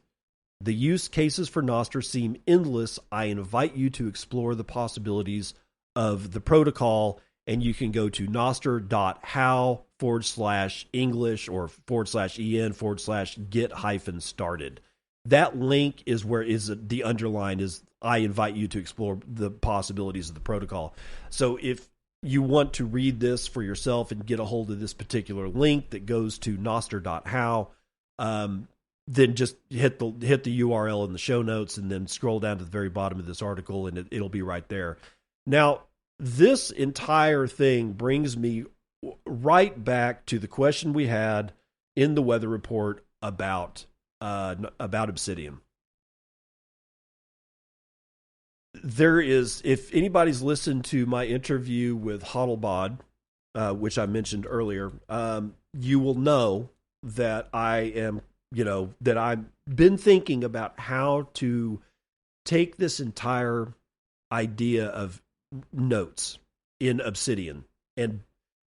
The use cases for Nostr seem endless. I invite you to explore the possibilities of the protocol, and you can go to nostr.how/English or /en/get-started. That link is where the underline is. I invite you to explore the possibilities of the protocol. So if you want to read this for yourself and get a hold of this particular link that goes to nostr.how, then just hit the URL in the show notes and then scroll down to the very bottom of this article, and it'll be right there. Now, this entire thing brings me right back to the question we had in the weather report about Obsidian. There is, if anybody's listened to my interview with Hodlbod, which I mentioned earlier, you will know that that I've been thinking about how to take this entire idea of notes in Obsidian. And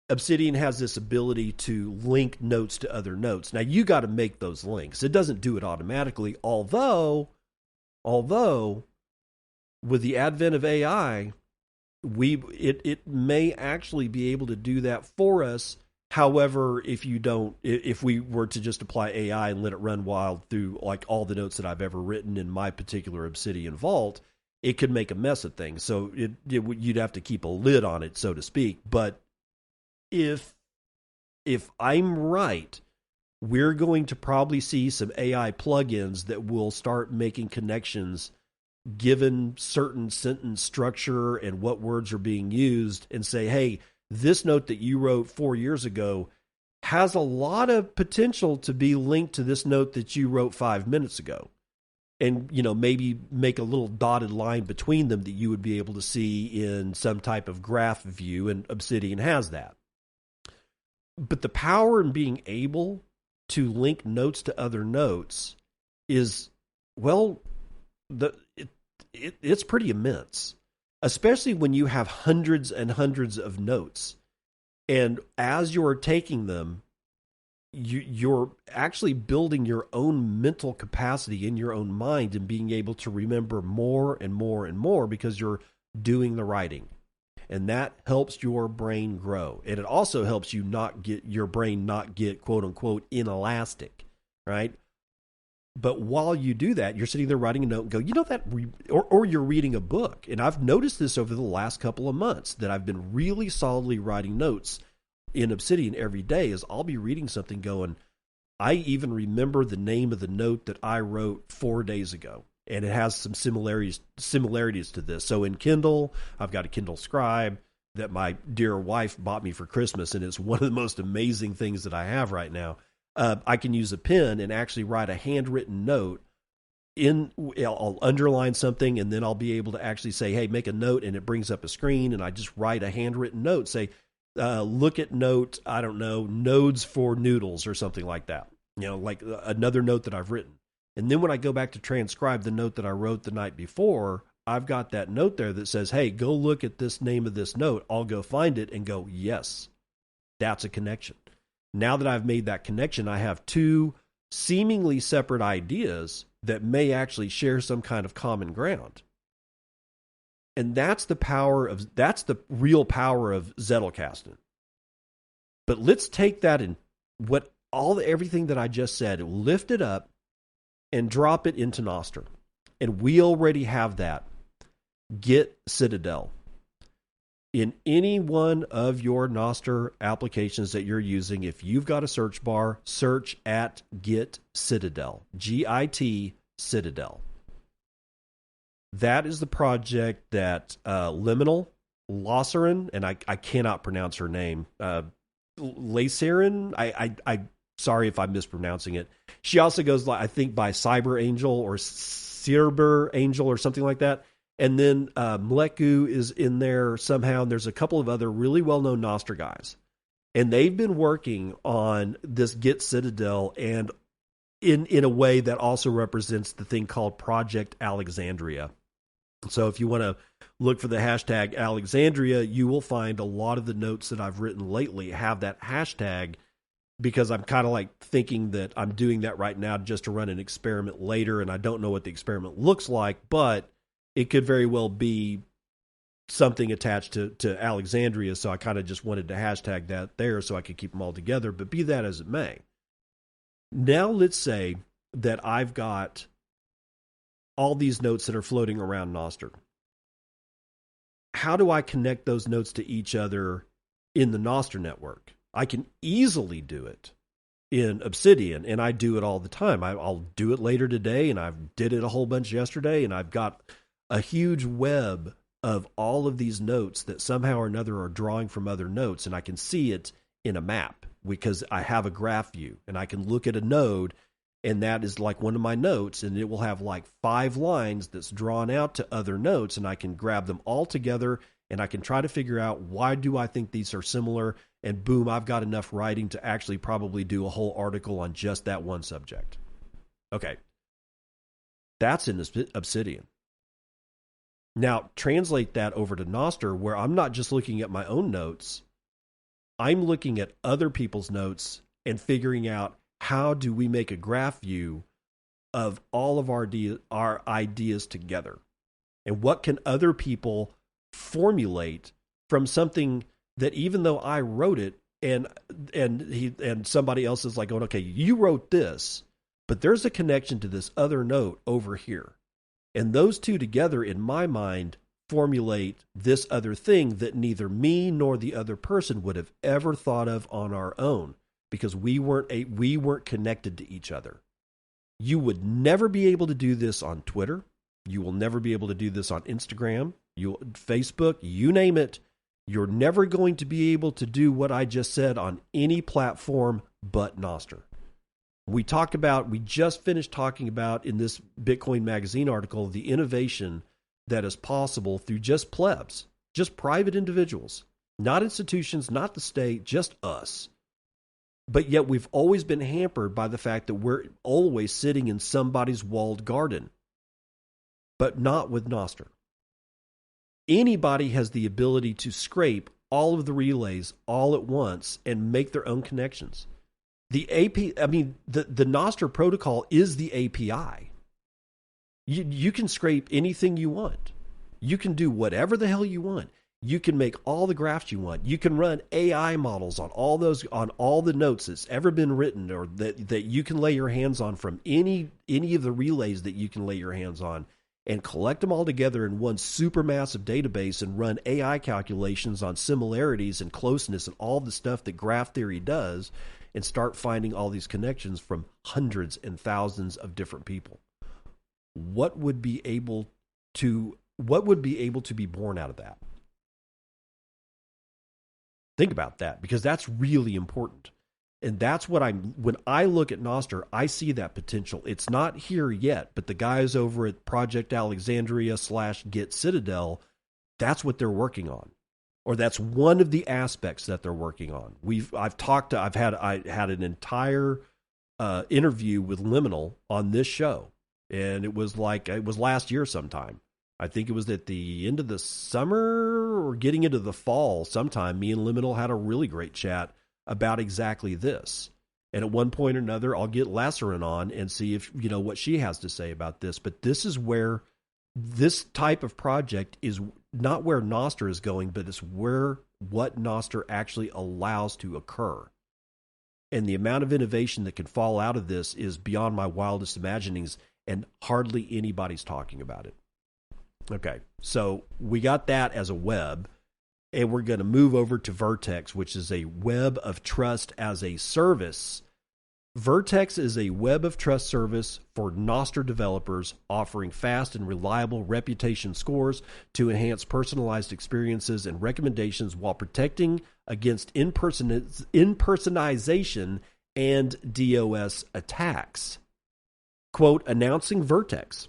Obsidian has this ability to link notes to other notes. Now, you got to make those links. It doesn't do it automatically, although with the advent of AI, it may actually be able to do that for us. However, if we were to just apply AI and let it run wild through like all the notes that I've ever written in my particular Obsidian vault, it could make a mess of things. So you'd have to keep a lid on it, so to speak. But if I'm right, we're going to probably see some AI plugins that will start making connections given certain sentence structure and what words are being used, and say, hey, this note that you wrote 4 years ago has a lot of potential to be linked to this note that you wrote 5 minutes ago. And, maybe make a little dotted line between them that you would be able to see in some type of graph view, and Obsidian has that. But the power in being able to link notes to other notes is, well, it's pretty immense, especially when you have hundreds and hundreds of notes. And as you're taking them, you're actually building your own mental capacity in your own mind and being able to remember more and more and more because you're doing the writing. And that helps your brain grow. And it also helps you your brain not get quote unquote inelastic, right? But while you do that, you're sitting there writing a note and go, or you're reading a book. And I've noticed this over the last couple of months, that I've been really solidly writing notes in Obsidian every day. Is I'll be reading something going, I even remember the name of the note that I wrote 4 days ago, and it has some similarities to this. So in Kindle, I've got a Kindle Scribe that my dear wife bought me for Christmas, and it's one of the most amazing things that I have right now. I can use a pen and actually write a handwritten note. I'll underline something, and then I'll be able to actually say, hey, make a note, and it brings up a screen, and I just write a handwritten note, say, look at note, I don't know, nodes for noodles or something like that. Like another note that I've written. And then when I go back to transcribe the note that I wrote the night before, I've got that note there that says, hey, go look at this name of this note. I'll go find it and go, yes, that's a connection. Now that I've made that connection, I have two seemingly separate ideas that may actually share some kind of common ground. And that's the real power of Zettelkasten. But let's take that and everything that I just said, lift it up and drop it into Nostr. And we already have that. Git Citadel. In any one of your Nostr applications that you're using, if you've got a search bar, search at Git Citadel. Git Citadel. That is the project that Liminal, Losserin, and I cannot pronounce her name, Lacerin, I sorry if I'm mispronouncing it. She also goes, I think, by Cyber Angel or Cerber Angel or something like that. And then Mleku is in there somehow, and there's a couple of other really well-known Nostr guys. And they've been working on this Git Citadel, and in a way that also represents the thing called Project Alexandria. So if you want to look for the hashtag Alexandria, you will find a lot of the notes that I've written lately have that hashtag, because I'm kind of like thinking that I'm doing that right now just to run an experiment later, and I don't know what the experiment looks like, but it could very well be something attached to Alexandria, so I kind of just wanted to hashtag that there so I could keep them all together, but be that as it may. Now let's say that I've got all these notes that are floating around Nostr. How do I connect those notes to each other in the Nostr network? I can easily do it in Obsidian, and I do it all the time. I'll do it later today, and I did it a whole bunch yesterday, and I've got a huge web of all of these notes that somehow or another are drawing from other notes, and I can see it in a map because I have a graph view, and I can look at a node, and that is like one of my notes, and it will have like 5 lines that's drawn out to other notes, and I can grab them all together, and I can try to figure out, why do I think these are similar, and boom, I've got enough writing to actually probably do a whole article on just that one subject. Okay. That's in Obsidian. Now, translate that over to Nostr, where I'm not just looking at my own notes, I'm looking at other people's notes and figuring out, how do we make a graph view of all of our ideas together? And what can other people formulate from something that, even though I wrote it, and somebody else is like going, okay, you wrote this, but there's a connection to this other note over here. And those two together, in my mind, formulate this other thing that neither me nor the other person would have ever thought of on our own, because we weren't connected to each other. You would never be able to do this on Twitter. You will never be able to do this on Instagram, Facebook, you name it. You're never going to be able to do what I just said on any platform but Nostr. We just finished talking about in this Bitcoin Magazine article, the innovation that is possible through just plebs, just private individuals, not institutions, not the state, just us. But yet we've always been hampered by the fact that we're always sitting in somebody's walled garden, but not with Nostr. Anybody has the ability to scrape all of the relays all at once and make their own connections. The Nostr protocol is the API. You can scrape anything you want. You can do whatever the hell you want. You can make all the graphs you want. You can run AI models on all the notes that's ever been written, or that you can lay your hands on from any of the relays that you can lay your hands on, and collect them all together in one supermassive database and run AI calculations on similarities and closeness and all the stuff that graph theory does. and start finding all these connections from hundreds and thousands of different people. What would be able to be born out of that? Think about that, because that's really important. And that's what when I look at Nostr, I see that potential. It's not here yet, but the guys over at Project Alexandria / Git Citadel, that's what they're working on. Or that's one of the aspects that they're working on. I had an entire interview with Liminal on this show, and it was last year sometime. I think it was at the end of the summer or getting into the fall sometime. Me and Liminal had a really great chat about exactly this. And at one point or another, I'll get Lasserin on and see if, what she has to say about this. But this is where this type of project is not where Nostr is going, but it's what Nostr actually allows to occur. And the amount of innovation that can fall out of this is beyond my wildest imaginings, and hardly anybody's talking about it. Okay, so we got that as a web, and we're going to move over to Vertex, which is a web of trust as a service. Vertex is a web of trust service for Nostr developers, offering fast and reliable reputation scores to enhance personalized experiences and recommendations while protecting against impersonalization and DOS attacks. Quote, announcing Vertex,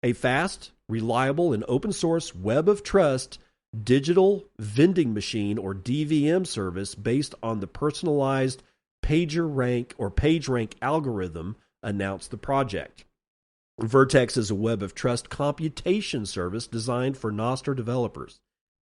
a fast, reliable, and open source web of trust digital vending machine or DVM service based on the personalized PageRank algorithm, announced the project. Vertex is a web of trust computation service designed for Nostr developers.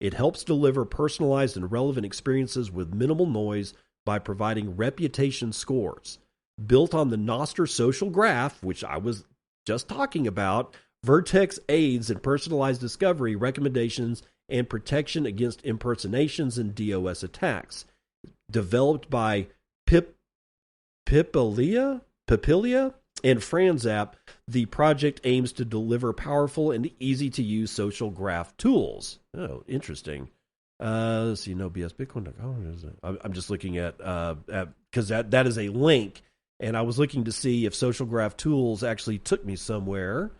It helps deliver personalized and relevant experiences with minimal noise by providing reputation scores. Built on the Nostr social graph, which I was just talking about, Vertex aids in personalized discovery, recommendations, and protection against impersonations and DOS attacks. Developed by Papilia and Franzap, the project aims to deliver powerful and easy-to-use social graph tools. Oh, interesting. Let's see, no BS Bitcoin. I'm just looking at because that is a link, and I was looking to see if social graph tools actually took me somewhere.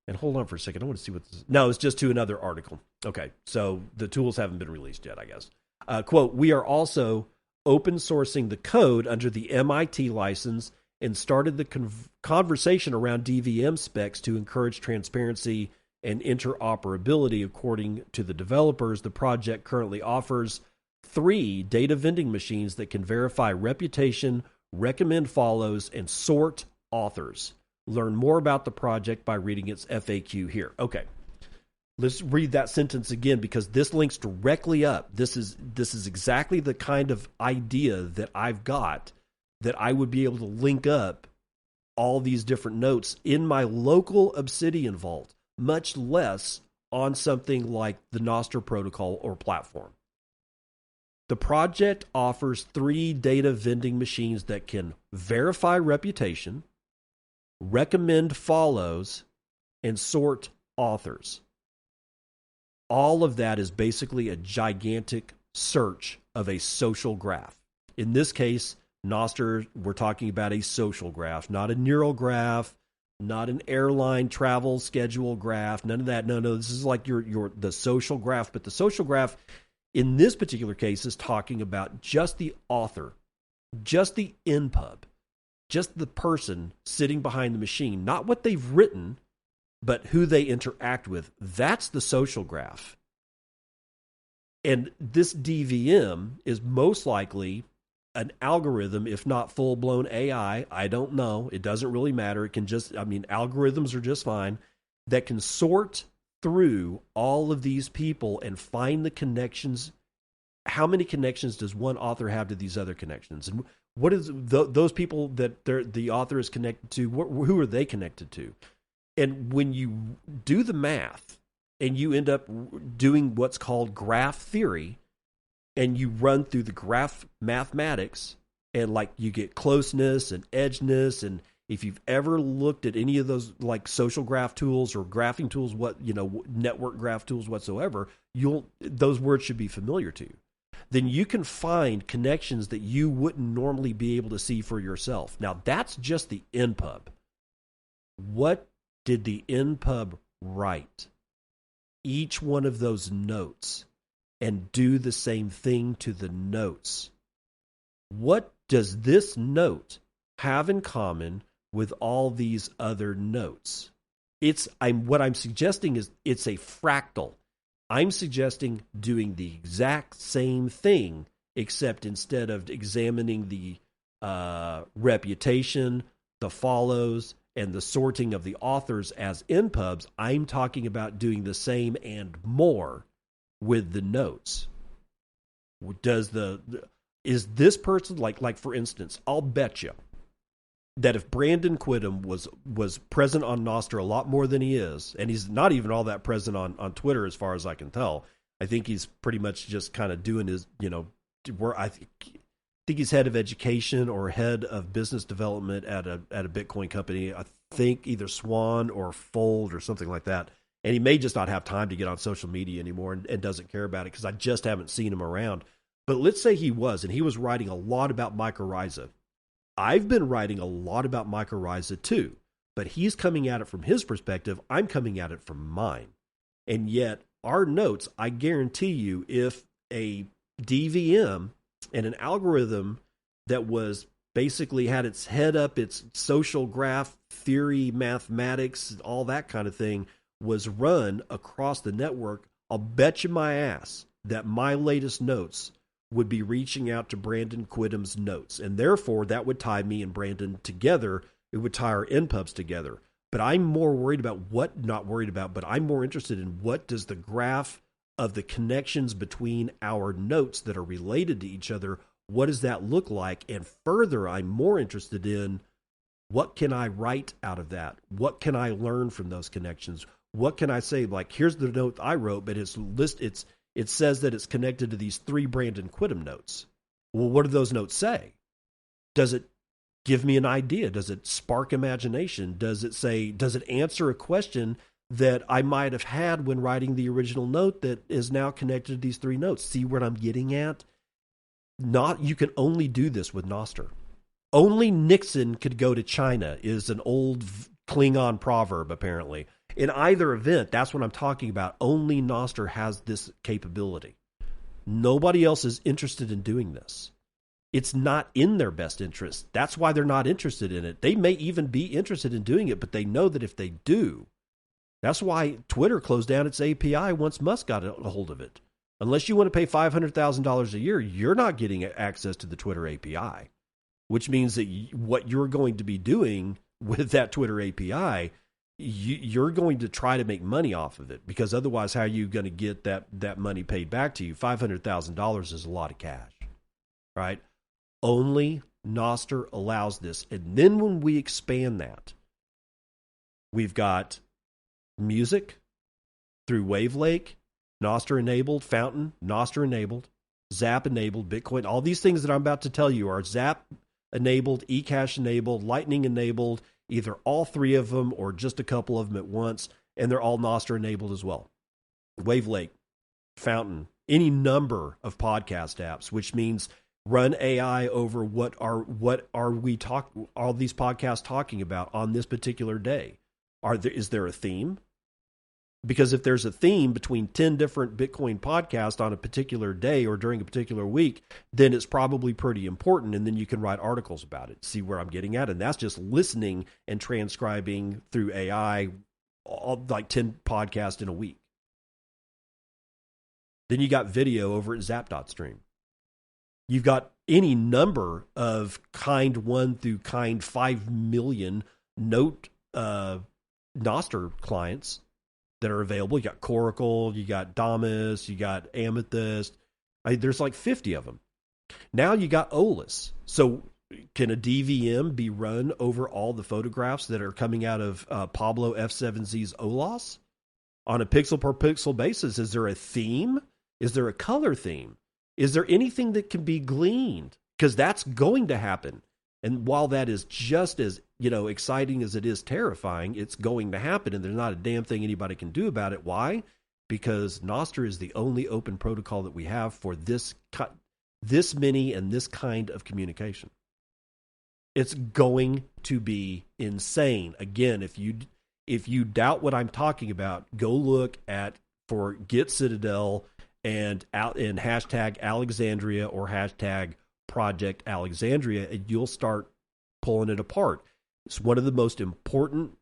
And hold on for a second. I want to see what this is. No, it's just to another article. Okay, so the tools haven't been released yet, I guess. Quote, we are also open sourcing the code under the MIT license and started the conversation around DVM specs to encourage transparency and interoperability. According to the developers, the project currently offers 3 data vending machines that can verify reputation, recommend follows, and sort authors. Learn more about the project by reading its FAQ here. Okay, let's read that sentence again because this links directly up. This is exactly the kind of idea that I've got, that I would be able to link up all these different notes in my local Obsidian vault, much less on something like the Nostr protocol or platform. The project offers 3 data vending machines that can verify reputation, recommend follows, and sort authors. All of that is basically a gigantic search of a social graph. In this case, Nostr, we're talking about a social graph, not a neural graph, not an airline travel schedule graph, none of that. No, this is like the social graph, but the social graph in this particular case is talking about just the author, just the npub, just the person sitting behind the machine, not what they've written, but who they interact with. That's the social graph. And this DVM is most likely an algorithm, if not full-blown AI. I don't know. It doesn't really matter. It can algorithms are just fine, that can sort through all of these people and find the connections. How many connections does one author have to these other connections? And what is those people that the author is connected to? Who are they connected to? And when you do the math and you end up doing what's called graph theory, and you run through the graph mathematics, and like you get closeness and edgeness, and if you've ever looked at any of those like social graph tools or graphing tools, network graph tools whatsoever, those words should be familiar to you. then you can find connections that you wouldn't normally be able to see for yourself. Now, that's just the npub. What did the npub write? Each one of those notes, and do the same thing to the notes. What does this note have in common with all these other notes? What I'm suggesting is it's a fractal. I'm suggesting doing the exact same thing, except instead of examining the reputation, the follows, and the sorting of the authors as npubs, I'm talking about doing the same and more with the notes. Is this person, like for instance, I'll bet you that if Brandon Quittem was present on Nostr a lot more than he is, and he's not even all that present on Twitter as far as I can tell. I think he's pretty much just kind of doing his, I think he's head of education or head of business development at a Bitcoin company. I think either Swan or Fold or something like that. And he may just not have time to get on social media anymore and doesn't care about it because I just haven't seen him around. But let's say he was, and he was writing a lot about mycorrhiza. I've been writing a lot about mycorrhiza too, but he's coming at it from his perspective. I'm coming at it from mine. And yet our notes, I guarantee you, if a DVM and an algorithm that was basically had its head up, its social graph theory, mathematics, all that kind of thing was run across the network, I'll bet you my ass that my latest notes would be reaching out to Brandon Quittem's notes. And therefore, that would tie me and Brandon together. It would tie our npubs together. But I'm more worried about but I'm more interested in what does the graph of the connections between our notes that are related to each other, what does that look like? And further, I'm more interested in what can I write out of that? What can I learn from those connections? What can I say? Like, here's the note I wrote, but it says that it's connected to these 3 Brandon Quittem notes. Well, what do those notes say? Does it give me an idea? Does it spark imagination? Does it answer a question that I might have had when writing the original note that is now connected to these 3 notes? See what I'm getting at? You can only do this with Nostr. Only Nixon could go to China is an old Klingon proverb, apparently. In either event, that's what I'm talking about. Only Nostr has this capability. Nobody else is interested in doing this. It's not in their best interest. That's why they're not interested in it. They may even be interested in doing it, but they know that if they do, that's why Twitter closed down its API once Musk got a hold of it. Unless you want to pay $500,000 a year, you're not getting access to the Twitter API, which means that what you're going to be doing with that Twitter API, you're going to try to make money off of it, because otherwise how are you going to get that money paid back to you? $500,000 is a lot of cash, right? Only Nostr allows this. And then when we expand that, we've got music through Wavelake, Nostr enabled, Fountain, Nostr enabled, Zap enabled, Bitcoin. All these things that I'm about to tell you are Zap enabled, eCash enabled, Lightning enabled, either all 3 of them or just a couple of them at once, and they're all Nostr enabled as well. Wavelake, Fountain, any number of podcast apps, which means run AI over what are all these podcasts talking about on this particular day. Is there a theme? Because if there's a theme between 10 different Bitcoin podcasts on a particular day or during a particular week, then it's probably pretty important, and then you can write articles about it. See where I'm getting at? And that's just listening and transcribing through AI, like 10 podcasts in a week. Then you got video over at Zap.stream. You've got any number of kind 1 through kind 5 million note Nostr clients that are available. You got Coracle, you got Damus, you got Amethyst. There's like 50 of them. Now you got OLIS. So can a DVM be run over all the photographs that are coming out of Pablo F7Z's OLOS on a pixel per pixel basis? Is there a theme? Is there a color theme? Is there anything that can be gleaned? Because that's going to happen. And while that is just as, exciting as it is terrifying, it's going to happen, and there's not a damn thing anybody can do about it. Why? because Nostr is the only open protocol that we have for this many and this kind of communication. It's going to be insane. Again, if you doubt what I'm talking about, go look for Git Citadel and hashtag Alexandria or hashtag Project Alexandria, and you'll start pulling it apart. It's one of the most important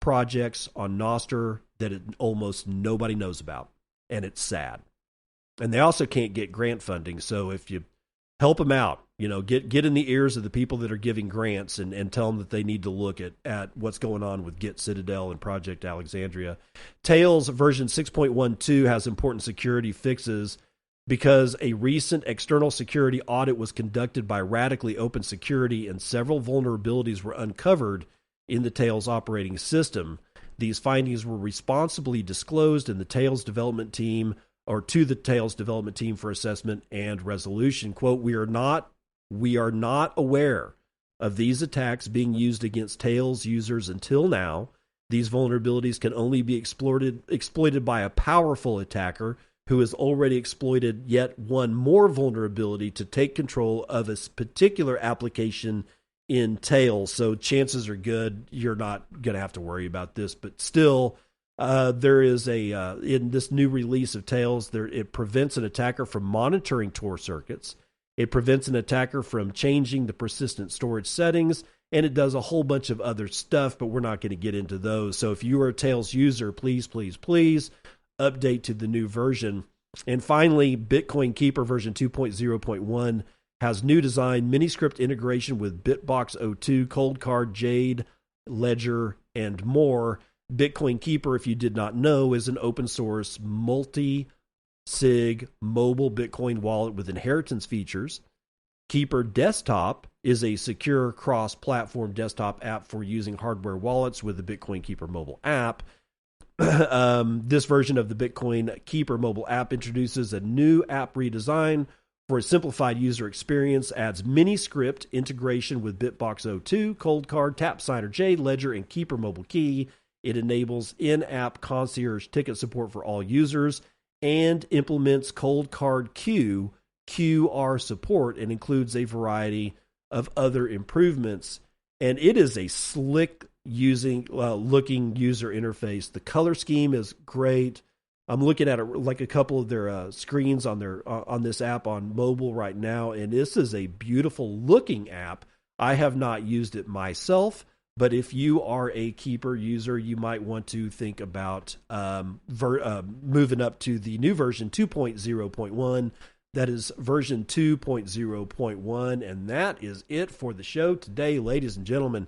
projects on Nostr that almost nobody knows about, and it's sad. And they also can't get grant funding, so if you help them out, get in the ears of the people that are giving grants and tell them that they need to look at what's going on with Git Citadel and Project Alexandria. Tails version 6.12 has important security fixes because a recent external security audit was conducted by Radically Open Security and several vulnerabilities were uncovered in the Tails operating system. These findings were responsibly disclosed in the Tails development team to the Tails development team for assessment and resolution. Quote, we are not aware of these attacks being used against Tails users until now. These vulnerabilities can only be exploited by a powerful attacker who has already exploited yet one more vulnerability to take control of a particular application in Tails. So chances are good you're not going to have to worry about this, but still, there is in this new release of Tails, it prevents an attacker from monitoring Tor circuits. It prevents an attacker from changing the persistent storage settings, and it does a whole bunch of other stuff, but we're not going to get into those. So if you are a Tails user, please, please, please update to the new version. And finally, Bitcoin Keeper version 2.0.1 has new design, mini-script integration with Bitbox02, Cold Card, Jade, Ledger, and more. Bitcoin Keeper, if you did not know, is an open source multi-sig mobile Bitcoin wallet with inheritance features. Keeper Desktop is a secure cross-platform desktop app for using hardware wallets with the Bitcoin Keeper mobile app. This version of the Bitcoin Keeper mobile app introduces a new app redesign for a simplified user experience, adds mini-script integration with Bitbox02, Cold Card, Tap Signer, Jade, Ledger, and Keeper mobile key. It enables in-app concierge ticket support for all users and implements Cold Card QR support and includes a variety of other improvements. And it is a slick looking user interface. The color scheme is great. I'm looking at like a couple of their screens on this app on mobile right now, and this is a beautiful looking app. I have not used it myself, but if you are a Keeper user, you might want to think about moving up to the new version 2.0.1. That is version 2.0.1, and that is it for the show today, ladies and gentlemen.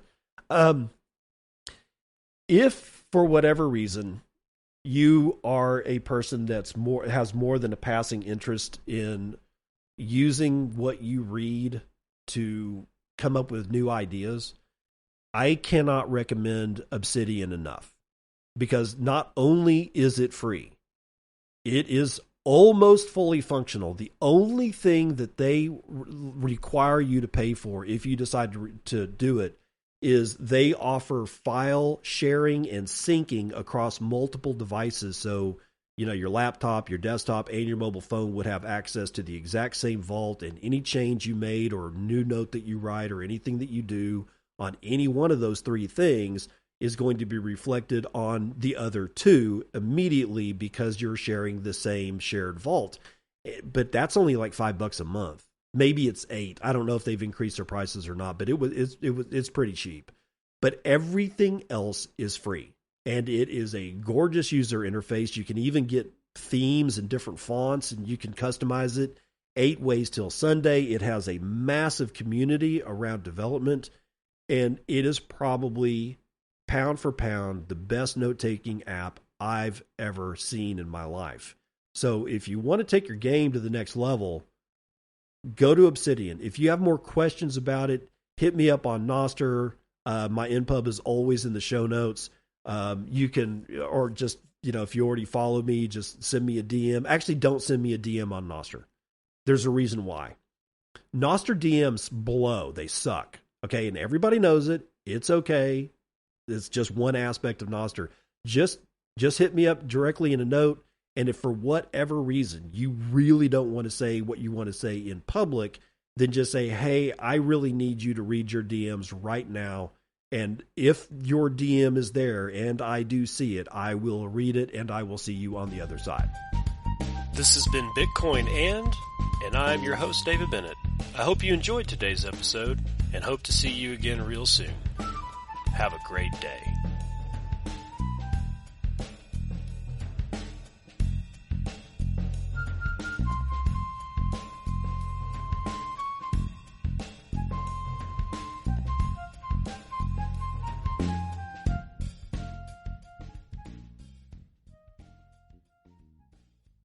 If for whatever reason you are a person has more than a passing interest in using what you read to come up with new ideas, I cannot recommend Obsidian enough, because not only is it free, it is almost fully functional. The only thing that they require you to pay for if you decide to do it is they offer file sharing and syncing across multiple devices. So, your laptop, your desktop, and your mobile phone would have access to the exact same vault, and any change you made or new note that you write or anything that you do on any one of those three things is going to be reflected on the other two immediately because you're sharing the same shared vault. But that's only like $5 a month. Maybe it's $8. I don't know if they've increased their prices or not, but it's pretty cheap. But everything else is free, and it is a gorgeous user interface. You can even get themes and different fonts, and you can customize it 8 ways till Sunday. It has a massive community around development, and it is probably pound for pound the best note-taking app I've ever seen in my life. So if you want to take your game to the next level, go to Obsidian. If you have more questions about it, hit me up on Nostr. My npub is always in the show notes. You can, or just, if you already follow me, just send me a DM. Actually, don't send me a DM on Nostr. There's a reason why. Nostr DMs blow. They suck. Okay, and everybody knows it. It's okay. It's just one aspect of Nostr. Just hit me up directly in a note, And if for whatever reason you really don't want to say what you want to say in public, then just say, hey, I really need you to read your DMs right now. And if your DM is there and I do see it, I will read it and I will see you on the other side.
This has been Bitcoin and I'm your host, David Bennett. I hope you enjoyed today's episode and hope to see you again real soon. Have a great day.